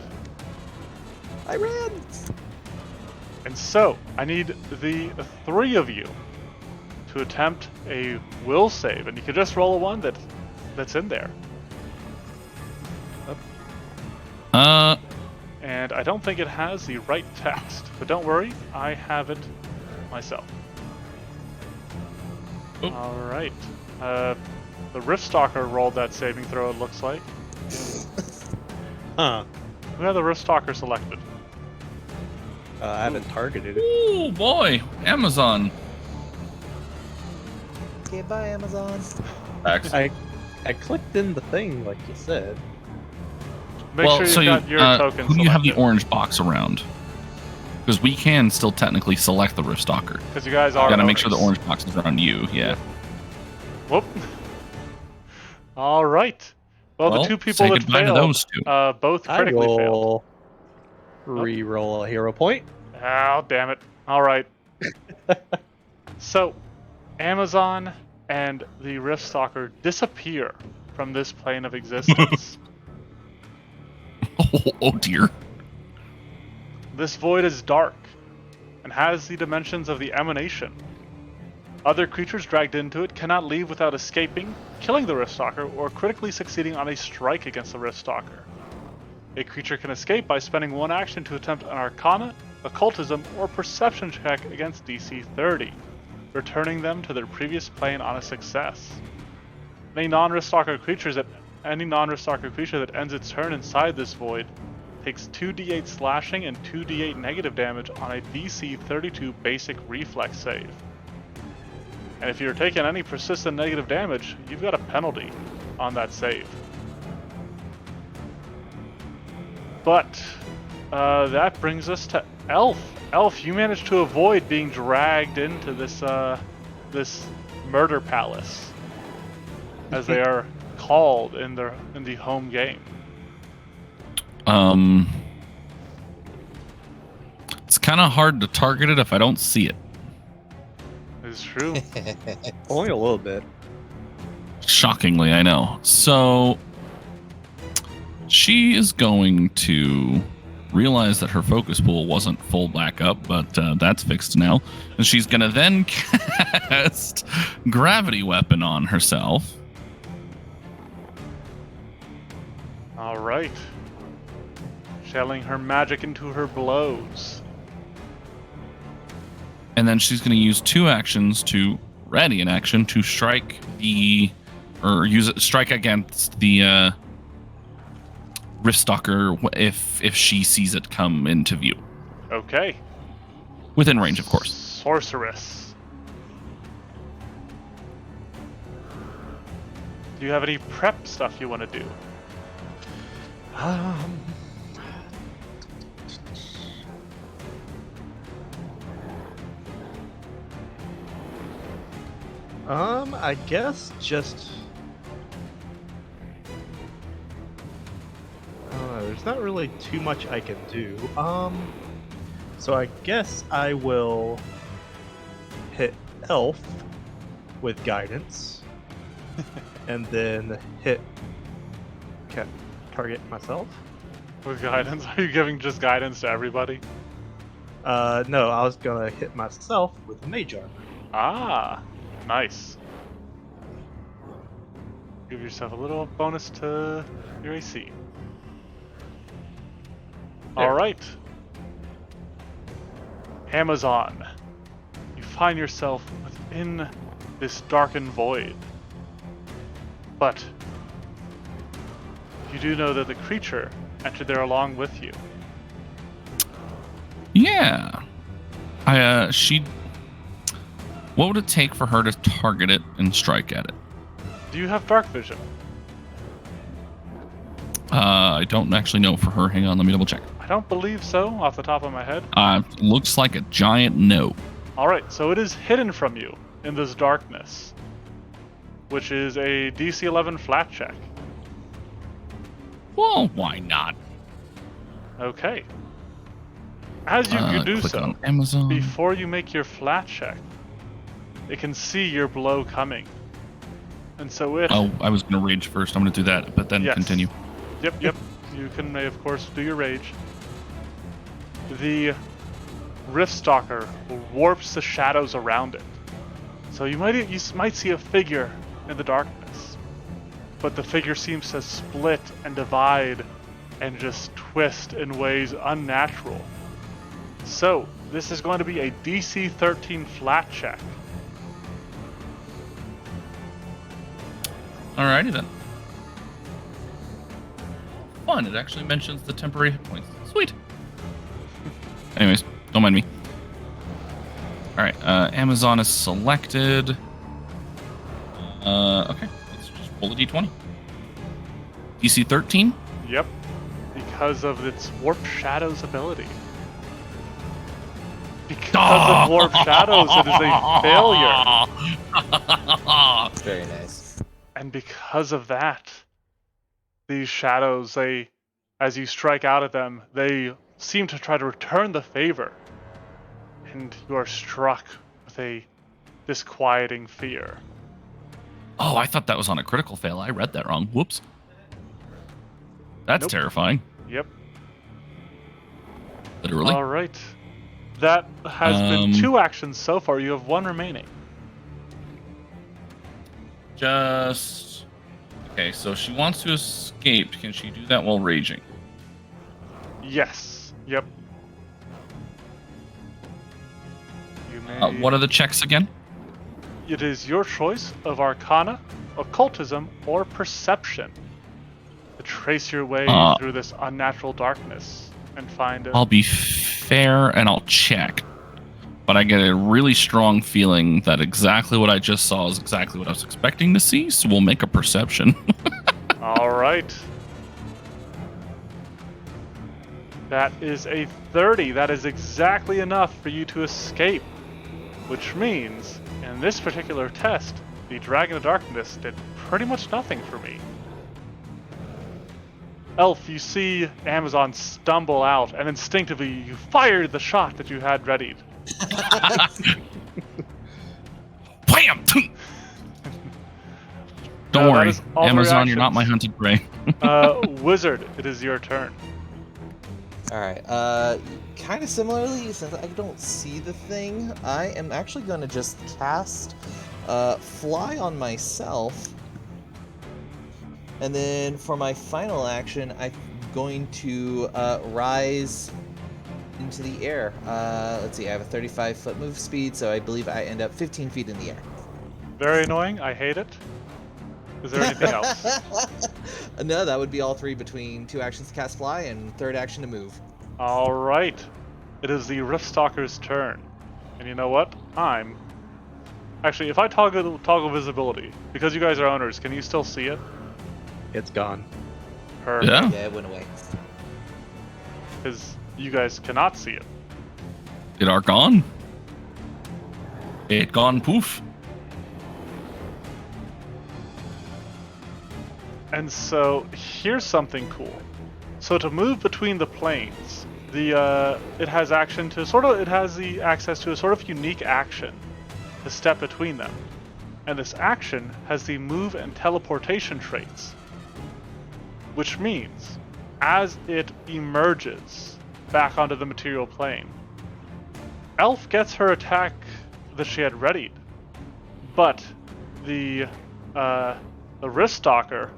I ran. And so, I need the 3 of you to attempt a will save, and you can just roll a 1 that's in there. And I don't think it has the right text, but don't worry, I have it myself. Oh. Alright. The Riftstalker rolled that saving throw, it looks like. Huh. Who had the Riftstalker selected? I haven't targeted it. Oh boy, Amazon. Okay, bye, Amazon. I clicked in the thing like you said. Make sure you've got your token who do you have the selected, orange box around? Because we can still technically select the Riftstalker. because you guys are Gotta make sure the owners. orange box is around you. Yeah. Whoop. All right. Well, the 2 people say that goodbye to failed, those 2. both I critically failed. will re-roll a hero point. Oh, damn it. All right. So, Amazon and the Riftstalker disappear from this plane of existence. Oh dear. This void is dark and has the dimensions of the emanation. Other creatures dragged into it cannot leave without escaping, killing the Riftstalker, or critically succeeding on a strike against the Riftstalker. A creature can escape by spending one action to attempt an Arcana, Occultism, or Perception check against DC 30, returning them to their previous plane on a success. Any non-Riftstalker creature that ends its turn inside this void takes 2d8 slashing and 2d8 negative damage on a DC 32 basic reflex save. And if you're taking any persistent negative damage, you've got a penalty on that save. But that brings us to Elf. Elf, you managed to avoid being dragged into this murder palace, as they are called in the home game. It's kind of hard to target it if I don't see it. It's true. Only a little bit. Shockingly, I know. So she is going to realize that her focus pool wasn't full back up, but that's fixed now. And she's going to then cast Gravity Weapon on herself. All right. Channeling her magic into her blows. And then she's going to use 2 actions to ready an action to strike strike against the Riftstalker if she sees it come into view. Okay. Within range, of course. Sorceress. Do you have any prep stuff you want to do? I guess just. There's not really too much I can do. So I guess I will hit Elf with guidance, and then target myself. With guidance? Are you giving just guidance to everybody? No, I was gonna hit myself with Mage Armor. Ah, nice. Give yourself a little bonus to your AC. There. Alright. Amazon. You find yourself within this darkened void. But you do know that the creature entered there along with you. Yeah. What would it take for her to target it and strike at it? Do you have dark vision? I don't actually know for her. Hang on, let me double check. I don't believe so, off the top of my head. Looks like a giant no. Alright, so it is hidden from you in this darkness, which is a DC 11 flat check. Well, why not? Okay. As you do Click so, on Amazon. before you make your flat check, it can see your blow coming. And so it... Oh, I was going to rage first. I'm going to do that, but then Yes. continue. Yep. You can, of course, do your rage. The Riftstalker warps the shadows around it. So you might see a figure in the darkness, but the figure seems to split and divide and just twist in ways unnatural. So this is going to be a DC 13 flat check. Alrighty then. Fun, it actually mentions the temporary hit points. Sweet. Anyways, don't mind me. Alright, Amazon is selected. Okay, let's just roll a d20. DC 13? Yep, because of its Warp Shadows ability. Because of Warp Shadows, it is a failure. Very nice. And because of that, these shadows, as you strike out at them, they seem to try to return the favor. And you are struck with a disquieting fear. Oh, I thought that was on a critical fail. I read that wrong. Whoops. That's Nope. terrifying. Yep. Literally. All right. That has been 2 actions so far. You have 1 remaining. Just okay. So she wants to escape. Can she do that while raging? Yes. Yep. You may. What are the checks again? It is your choice of Arcana, Occultism, or Perception to trace your way through this unnatural darkness and find. I'll be fair and I'll check. But I get a really strong feeling that exactly what I just saw is exactly what I was expecting to see, so we'll make a perception. All right. That is a 30. That is exactly enough for you to escape. Which means, in this particular test, the Dragon of Darkness did pretty much nothing for me. Elf, you see Amazon stumble out, and instinctively you fired the shot that you had readied. Wham! Don't No, that worry, is all the Amazon, you're not my reactions. hunted prey. Wizard, it is your turn. All right. Kind of similarly, since I don't see the thing, I am actually going to just cast Fly on myself. And then for my final action, I'm going to rise into the air. Let's see, I have a 35-foot move speed, so I believe I end up 15 feet in the air. Very annoying. I hate it. Is there anything else? No, that would be all 3 between 2 actions to cast Fly and 3rd action to move. All right. It is the Riftstalker's turn. And you know what? Actually, if I toggle visibility, because you guys are owners, can you still see it? It's gone. Perfect. Yeah. Yeah, it went away. Because you guys cannot see it. It are gone. It gone poof. And so here's something cool. So to move between the planes, it has the access to a sort of unique action to step between them. And this action has the move and teleportation traits. Which means, as it emerges back onto the material plane, Elf gets her attack that she had readied, but the Riftstalker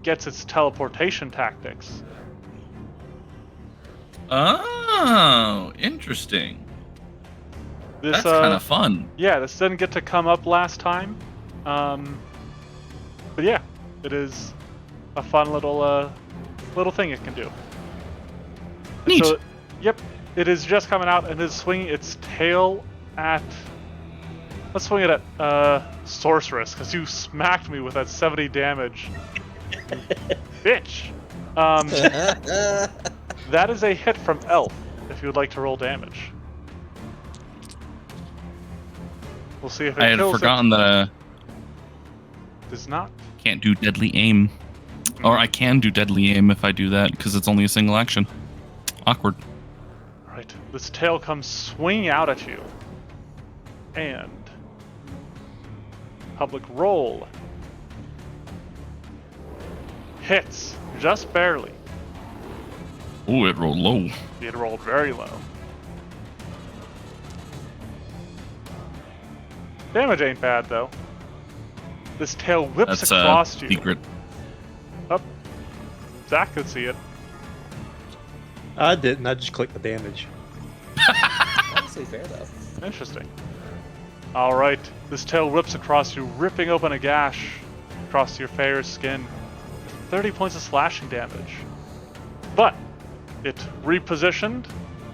gets its teleportation tactics. Oh, interesting. This, That's kind of fun. Yeah, this didn't get to come up last time, but yeah, it is a fun little thing it can do. Neat. So, yep, it is just coming out and is swinging its tail at. Let's swing it at Sorceress, because you smacked me with that 70 damage. Bitch. That is a hit from Elf, if you would like to roll damage. We'll see if it I had kills forgotten that I it. Does not. can't do deadly aim. Or I can do deadly aim if I do that, because it's only a single action. Awkward. Right. This tail comes swinging out at you. And public roll. Hits. Just barely. Ooh, it rolled low. It rolled very low. Damage ain't bad, though. This tail whips That's across you. secret. Up. Zach could see it. I didn't. I just clicked the damage. Honestly fair, though. Interesting. Alright. This tail whips across you, ripping open a gash across your fair skin. 30 points of slashing damage. But it repositioned,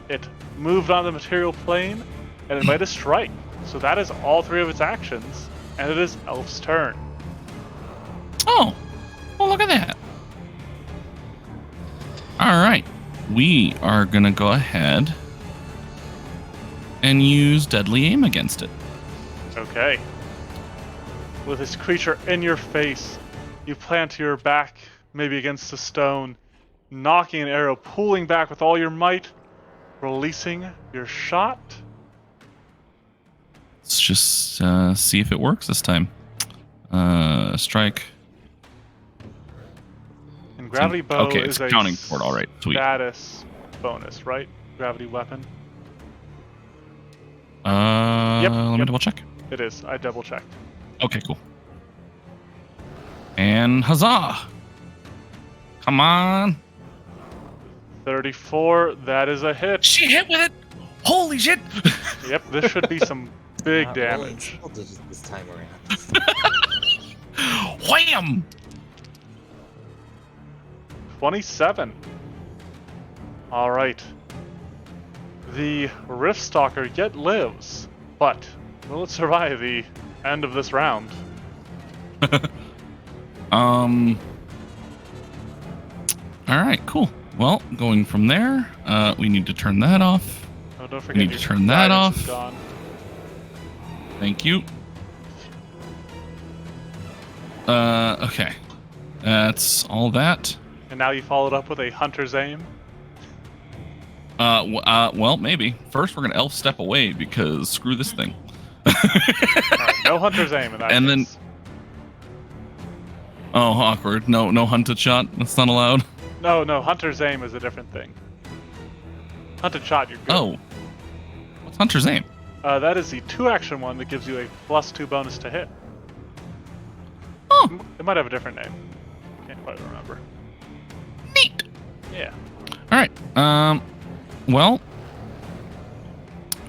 it moved on the material plane, and it made a strike. So that is all 3 of its actions, and it is Elf's turn. Oh, well, look at that. All right, we are gonna go ahead and use deadly aim against it. Okay. With this creature in your face, you plant your back maybe against a stone, knocking an arrow, pulling back with all your might, releasing your shot. Let's just see if it works this time. Strike. And gravity bow Okay, is it's a accounting for it. All right, sweet. status bonus, right? gravity weapon. Let me yep. double check. It is. I double checked. Okay, cool. And huzzah! Come on. 34. That is a hit. She hit with it. Holy shit! Yep, this should be some big Not rolling damage. single digits this time around. Wham! 27. All right. The Riftstalker yet lives, but will it survive the end of this round? All right, cool. Well, going from there, we need to turn that off. Oh, don't We forget need your to turn that guidance is off. gone. Thank you. Okay. That's all that. And now you followed up with a Hunter's Aim. Well, maybe. First, we're gonna elf step away because screw this thing. All right, no Hunter's Aim in that And then- case. Oh, awkward. No hunted shot. That's not allowed. No, Hunter's Aim is a different thing. Hunted Shot, you're good. Oh. What's Hunter's Aim? That is the 2-action one that gives you a +2 bonus to hit. Oh, It might have a different name. Can't quite remember. neat. Yeah. All right. Well,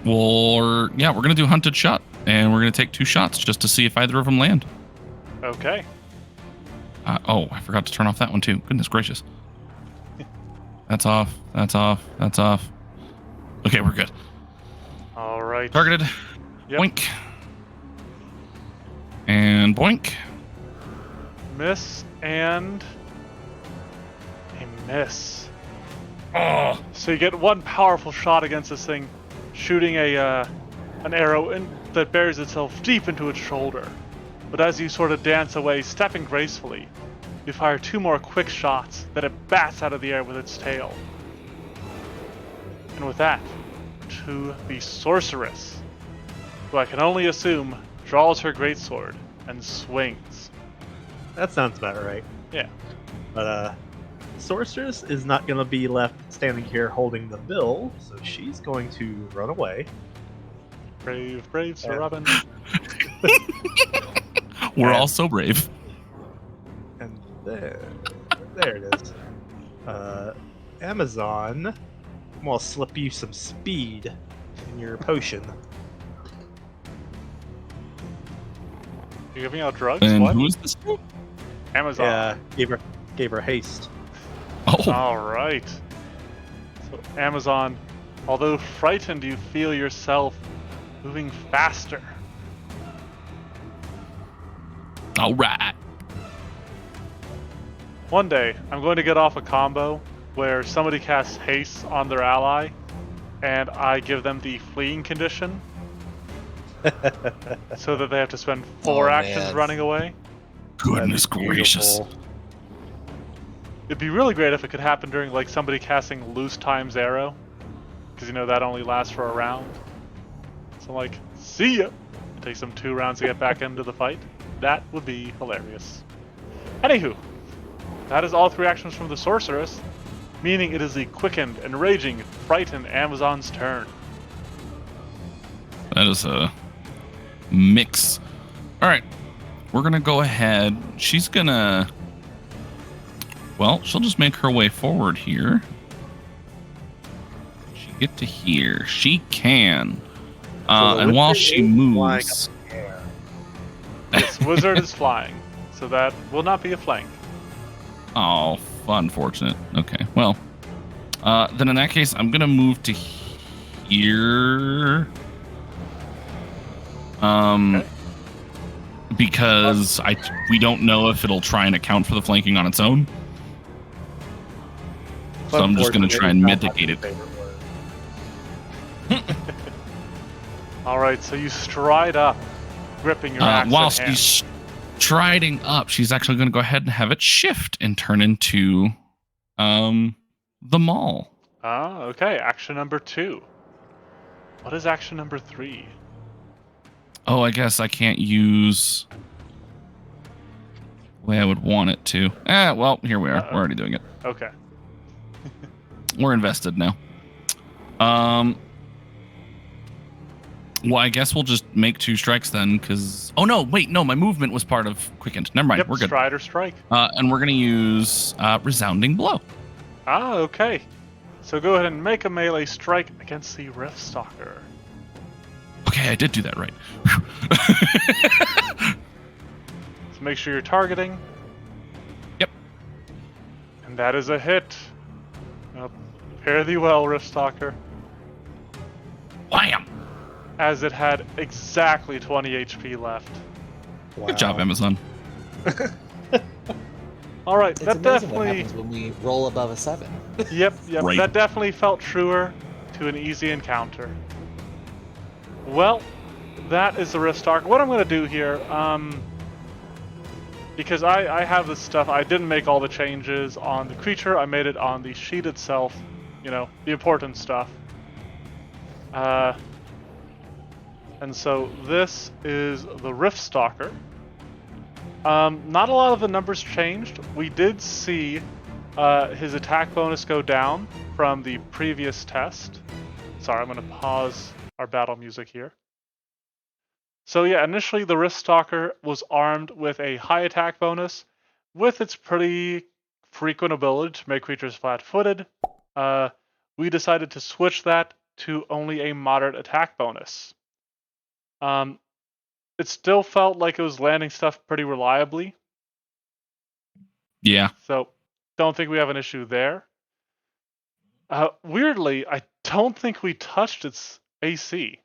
we're gonna do hunted shot, and we're gonna take 2 shots just to see if either of them land. Okay. Oh, I forgot to turn off that one too. Goodness gracious. That's off. That's off. That's off. Okay, we're good. All right. Targeted. Yep. Boink. And boink. Miss and a miss. Oh. So you get one powerful shot against this thing, shooting an arrow that buries itself deep into its shoulder. But as you sort of dance away, stepping gracefully, you fire 2 more quick shots that it bats out of the air with its tail. And with that, to the sorceress, who I can only assume draws her greatsword and swings. That sounds about right. Yeah. But Sorceress is not going to be left standing here holding the bill, so she's going to run away. Brave, Sir Yeah. Robin. We're And- all so brave. And there it is. Amazon, I'm going to slip you some speed in your potion. You giving out drugs? And What? who is this? Amazon. Yeah, gave her haste. Oh, All right. So Amazon, although frightened, you feel yourself moving faster. all right. One day, I'm going to get off a combo where somebody casts haste on their ally, and I give them the fleeing condition, so that they have to spend 4 Oh, actions man. running away. Goodness That's gracious. beautiful. It'd be really great if it could happen during like somebody casting loose times arrow, because that only lasts for a round. So like, see ya. It takes them 2 rounds to get back into the fight. That would be hilarious. Anywho, that is all 3 actions from the sorceress, meaning it is the quickened, enraging, frightened Amazon's turn. That is a mix. All right. We're going to go ahead. She's going to... Well, she'll just make her way forward here. She get to here. She can. So the And while wizard she is moves... Yeah. This wizard is flying, so that will not be a flank. Oh, unfortunate. Okay, well. Then in that case, I'm going to move to here. Okay. Because we don't know if it'll try and account for the flanking on its own. So I'm just going to try and mitigate it. All right, so you stride up, gripping your axe While in hand. she's striding up, she's actually going to go ahead and have it shift and turn into the mall. Ah, okay. Action number 2. What is action number 3? Oh, I guess I can't use the way I would want it to. Well, here we are. Uh-oh. We're already doing it. Okay. We're invested now. Well, I guess we'll just make 2 strikes then, because... Oh, no, wait, no, my movement was part of Quickened. Never mind, Yep, we're good. stride or strike. And we're going to use Resounding Blow. Ah, okay. So go ahead and make a melee strike against the Riftstalker. Okay, I did do that right. So make sure you're targeting. Yep. And that is a hit. Fare thee well, Riftstalker. Wham! As it had exactly 20 HP left. Wow. Good job, Amazon. All right, It's that amazing what definitely. happens when we roll above a 7. Yep. Right. That definitely felt truer to an easy encounter. Well, that is the Riftstalker. What I'm going to do here, because I have this stuff, I didn't make all the changes on the creature. I made it on the sheet itself. You know, the important stuff. And so this is the Riftstalker. Not a lot of the numbers changed. We did see his attack bonus go down from the previous test. Sorry, I'm going to pause our battle music here. So yeah, initially the Riftstalker was armed with a high attack bonus with its pretty frequent ability to make creatures flat-footed. We decided to switch that to only a moderate attack bonus. It still felt like it was landing stuff pretty reliably. Yeah. So don't think we have an issue there. Weirdly, I don't think we touched its AC.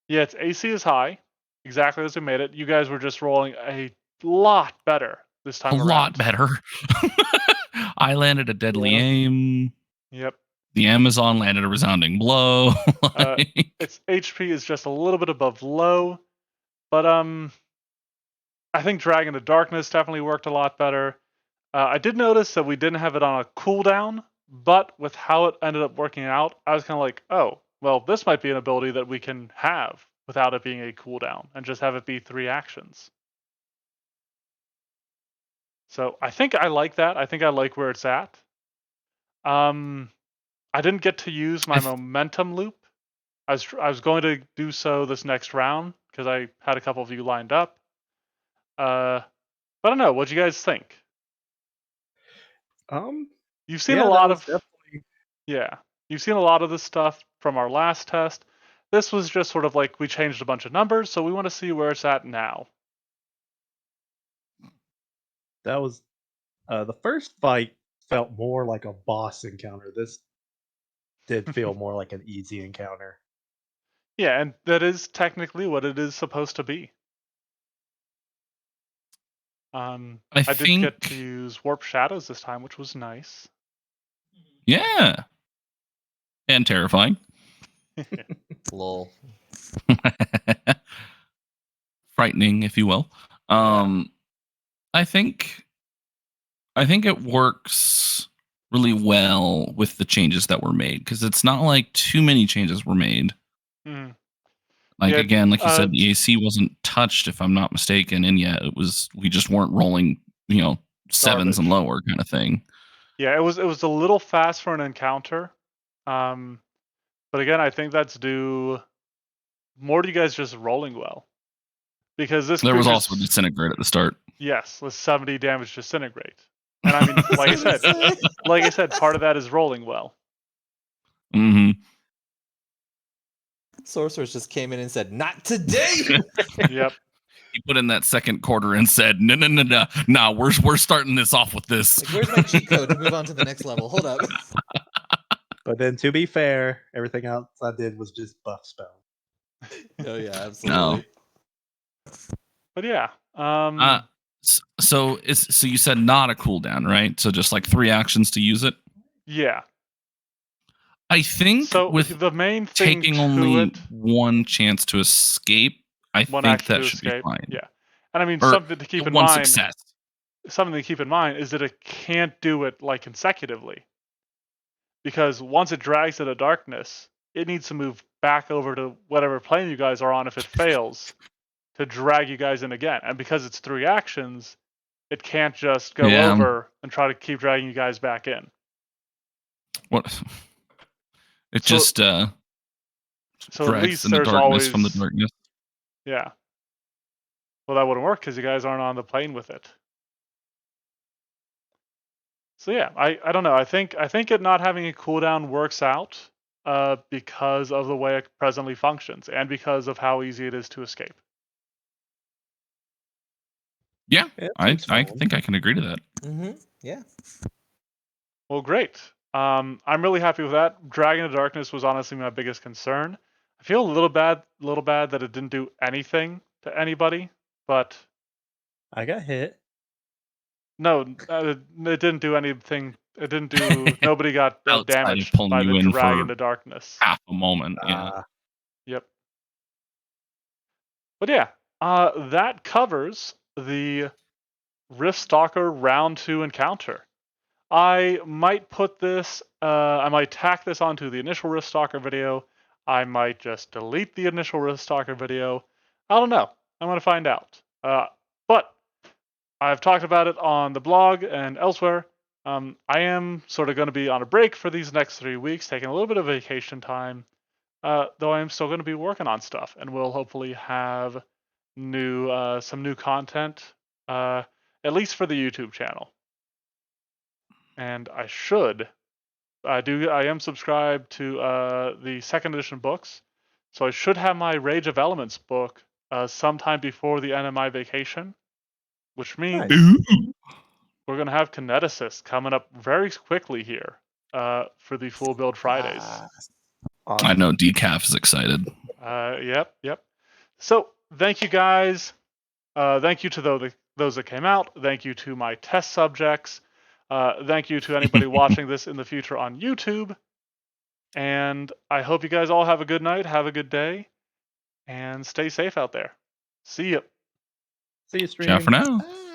Yeah, its AC is high, exactly as we made it. You guys were just rolling a lot better this time A around. lot better. I landed a deadly aim. Yep. The Amazon landed a resounding blow. Its HP is just a little bit above low, but I think Dragon of Darkness definitely worked a lot better. I did notice that we didn't have it on a cooldown, but with how it ended up working out, I was kind of like, oh, well, this might be an ability that we can have without it being a cooldown and just have it be 3 actions. So I think I like that. I think I like where it's at. I didn't get to use my momentum loop. I was going to do so this next round because I had a couple of you lined up. But I don't know. What do you guys think? You've seen a lot of definitely... Yeah. You've seen a lot of this stuff from our last test. This was just sort of like we changed a bunch of numbers, so we want to see where it's at now. That was the first fight felt more like a boss encounter. This did feel more like an easy encounter. Yeah, and that is technically what it is supposed to be. I did get to use Warp Shadows this time, which was nice. Yeah. And terrifying. Lol. Frightening, if you will. I think it works really well with the changes that were made, because it's not like too many changes were made. Mm. Like, Yeah, again, like you said, the AC wasn't touched, if I'm not mistaken, and yeah, we just weren't rolling, 7s and lower kind of thing. Yeah, it was a little fast for an encounter. But again, I think that's due more to you guys just rolling well. Because there was also a disintegrate at the start. Yes, with 70 damage disintegrate. And I mean, like I said, part of that is rolling well. Mm-hmm. Sorceress just came in and said, "Not today." Yep. He put in that second quarter and said, "No, we're starting this off with this." Like, where's my cheat code to move on to the next level? Hold up. But then, to be fair, everything else I did was just buff spell. Oh yeah, absolutely. No. But yeah. So you said not a cooldown, right? So just like 3 actions to use it? Yeah. I think so with the main thing taking only one chance to escape, I think that should be fine. Yeah. And I mean, Or something to keep in one mind. Success. Something to keep in mind is that it can't do it like consecutively. Because once it drags into darkness, it needs to move back over to whatever plane you guys are on if it fails to drag you guys in again. And because it's 3 actions, it can't just go over and try to keep dragging you guys back in. What? It So- just So at drags least in the there's darkness always from the darkness. Yeah. Well, that wouldn't work because you guys aren't on the plane with it. So yeah, I don't know. I think it not having a cooldown works out because of the way it presently functions and because of how easy it is to escape. Yeah, It I seems fine. think I can agree to that. Mm-hmm. Yeah. Well, great. I'm really happy with that. Dragon of Darkness was honestly my biggest concern. I feel a little bad that it didn't do anything to anybody, but I got hit. no, it didn't do anything. It didn't do. Nobody got Outside of damaged pulling by you the in Dragon for of Darkness. half a moment. Yeah. Yep. But yeah, that covers the Riftstalker Round 2 encounter. I might I might tack this onto the initial Riftstalker video. I might just delete the initial Riftstalker video. I don't know. I'm going to find out. But I've talked about it on the blog and elsewhere. I am sort of going to be on a break for these next 3 weeks, taking a little bit of vacation time. Though I am still going to be working on stuff, and we'll hopefully have some new content, at least for the YouTube channel. And I am subscribed to the second edition books, so I should have my Rage of Elements book sometime before the end of my vacation, which means Nice. we're going to have Kineticist coming up very quickly here for the full build Fridays. Awesome. I know Decaf is excited. Yep. So thank you guys. Thank you to those that came out. Thank you to my test subjects. Thank you to anybody watching this in the future on YouTube. And I hope you guys all have a good night, have a good day, and stay safe out there. See ya. See you, stream. Ciao for now. Bye.